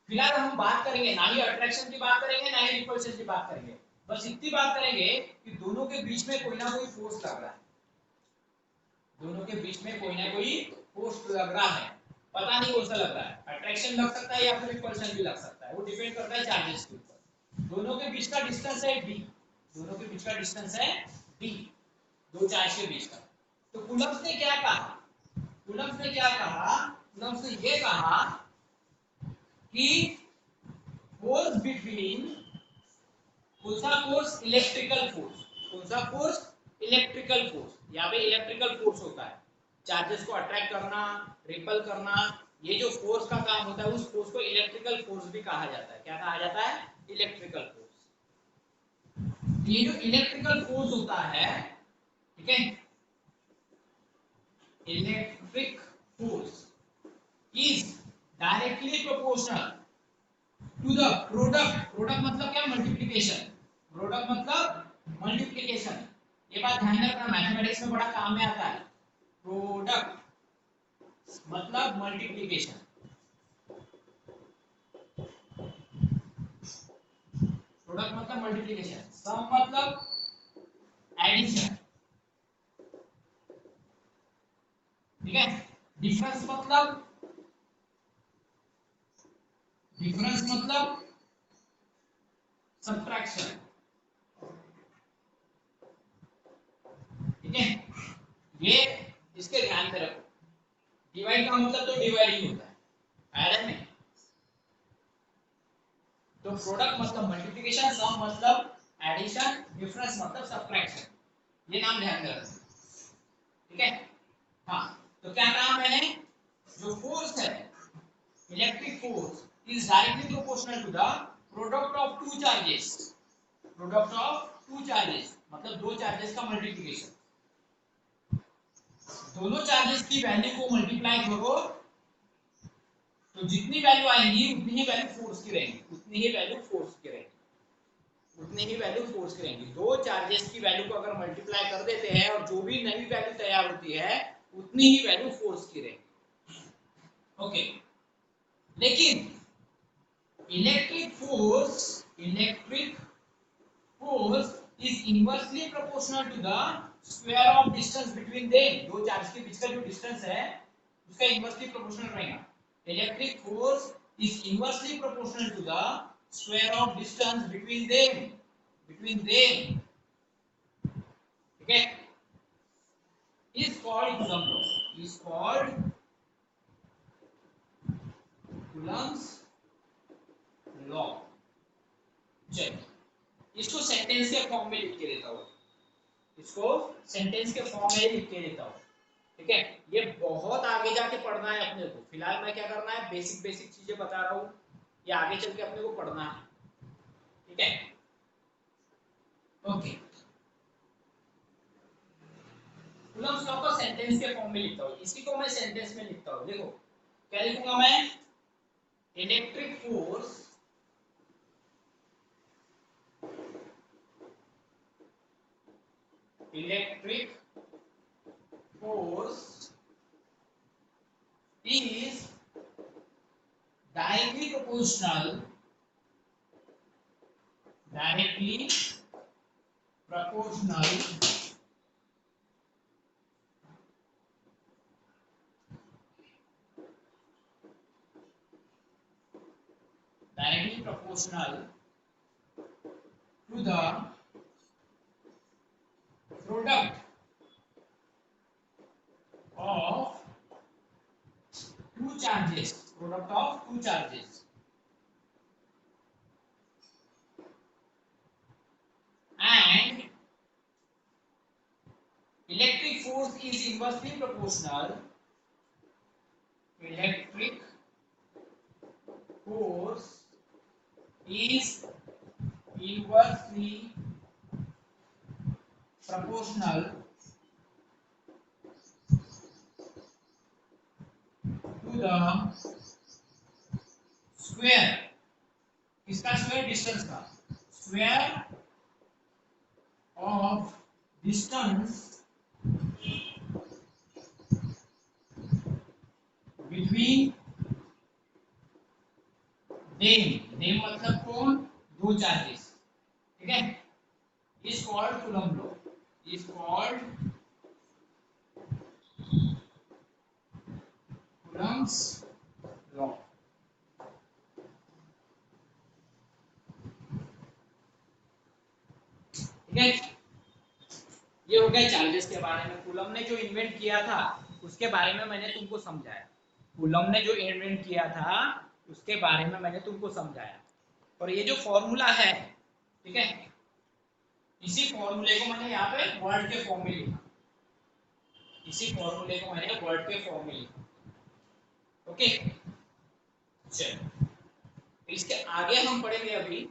फिलहाल हम बात करेंगे ना ही अट्रैक्शन की बात करेंगे ना ही रिपल्शन की बात करेंगे, बस इतनी बात करेंगे कि दोनों के बीच में कोई ना कोई फोर्स लग रहा है, दोनों के बीच में कोई ना कोई फोर्स लग रहा है, पता नहीं कौन सा लग रहा है, अट्रैक्शन लग सकता है या फिर रिपल्शन भी लग सकता है, वो डिपेंड करता है चार्जेस के ऊपर। दोनों के बीच का डिस्टेंस है d, दोनों के बीच का डिस्टेंस है d, दो चार्ज के बीच का, तो कूलम्ब्स ने क्या कहा, कूलम्ब्स ने क्या कहा, कूलम्ब्स ने ये कहा कि फोर्स बिटवीन, कौन सा फोर्स, इलेक्ट्रिकल फोर्स, कौन सा फोर्स, इलेक्ट्रिकल फोर्स, यहाँ पे इलेक्ट्रिकल फोर्स होता है, चार्जेस को अट्रैक्ट करना, रिपल करना, ये जो फोर्स का काम होता है उस फोर्स को इलेक्ट्रिकल फोर्स भी कहा जाता है। क्या कहा जाता है, इलेक्ट्रिकल फोर्स। ये जो इलेक्ट्रिकल फोर्स होता है, ठीक है, electric force is directly proportional to the product, product मतलब क्या, मल्टीप्लिकेशन, प्रोडक्ट मतलब मल्टीप्लिकेशन, ये बात ध्यान रखना, मैथमेटिक्स में बड़ा काम में आता है। प्रोडक्ट मतलब मल्टीप्लिकेशन, प्रोडक्ट मतलब मल्टीप्लिकेशन, सम मतलब एडिशन, ठीक है, डिफरेंस मतलब, डिफरेंस मतलब सब्ट्रैक्शन, ठीक है, ये इसके ध्यान में रखो। डिवाइड का मतलब तो डिवाइड ही होता है, आया नहीं, तो प्रोडक्ट मतलब मल्टीप्लिकेशन, सम मतलब एडिशन, डिफरेंस मतलब सब्ट्रैक्शन, ये नाम ध्यान में रखना, ठीक है। हाँ, तो क्या कहा मैंने, जो फोर्स है, electric force is directly proportional to the product of two charges, product of two charges मतलब दो चार्जेस का मल्टीप्लिकेशन, दोनों चार्जेस की वैल्यू को मल्टीप्लाई करो तो जितनी वैल्यू आएंगी उतनी ही वैल्यू फोर्स की रहेगी, उतनी ही वैल्यू फोर्स की रहेगी, उतनी ही वैल्यू फोर्स की रहेगी। दो चार्जेस की वैल्यू को अगर मल्टीप्लाई कर देते हैं और जो भी नई वैल्यू तैयार होती है उतनी ही वैल्यू फोर्स की रहेगी, ओके। लेकिन electric force is inversely proportional to the square of distance between them, दो चार्ज के बीच का जो डिस्टेंस है उसका इनवर्सली प्रोपोर्शनल रहेगा। Electric force is inversely proportional to the square of distance between them, ठीक है, is called Coulomb law, is called Coulomb's law। चलिए इसको सेंटेंस के फॉर्म में लिख के देता हूँ, इसको सेंटेंस के फॉर्म में लिख के देता हूँ, ठीक है। ये बहुत आगे जाके पढ़ना है अपने को, फिलहाल मैं क्या करना है, बेसिक बेसिक चीजें बता रहा हूँ, ये आगे चल के अपने को पढ़ना है, ठीक है, ओके। कूलम्ब्स लॉ को सेंटेंस के फॉर्म में लिखता हूँ, इसी को मैं सेंटेंस में लिखता हूँ, देखो क्या लिखूंगा मैं, electric force is directly proportional to the product of two charges, and electric force is inversely proportional to the square, किसका स्क्वायर, डिस्टेंस का square of distance between them मतलब कौन, दो चार्जेस, ठीक है, is called Coulomb law, is called Coulomb's law, ठीक है, ये हो गए चार्जेस के बारे में। कूलम ने जो इन्वेंट किया था उसके बारे में मैंने तुमको समझाया। कूलम ने जो इन्वेंट किया था उसके बारे में मैंने तुमको समझाया। और ये जो फॉर्मूला है, ठीक है, इसी फॉर्मूले को मैंने यहाँ पे वर्ड के फॉर्म में लिखा। इसी फॉर्मूले को मैंने वर्ड के फॉर्म में लिखा। ओके, चलो इसके आगे हम पढ़ेंगे अभी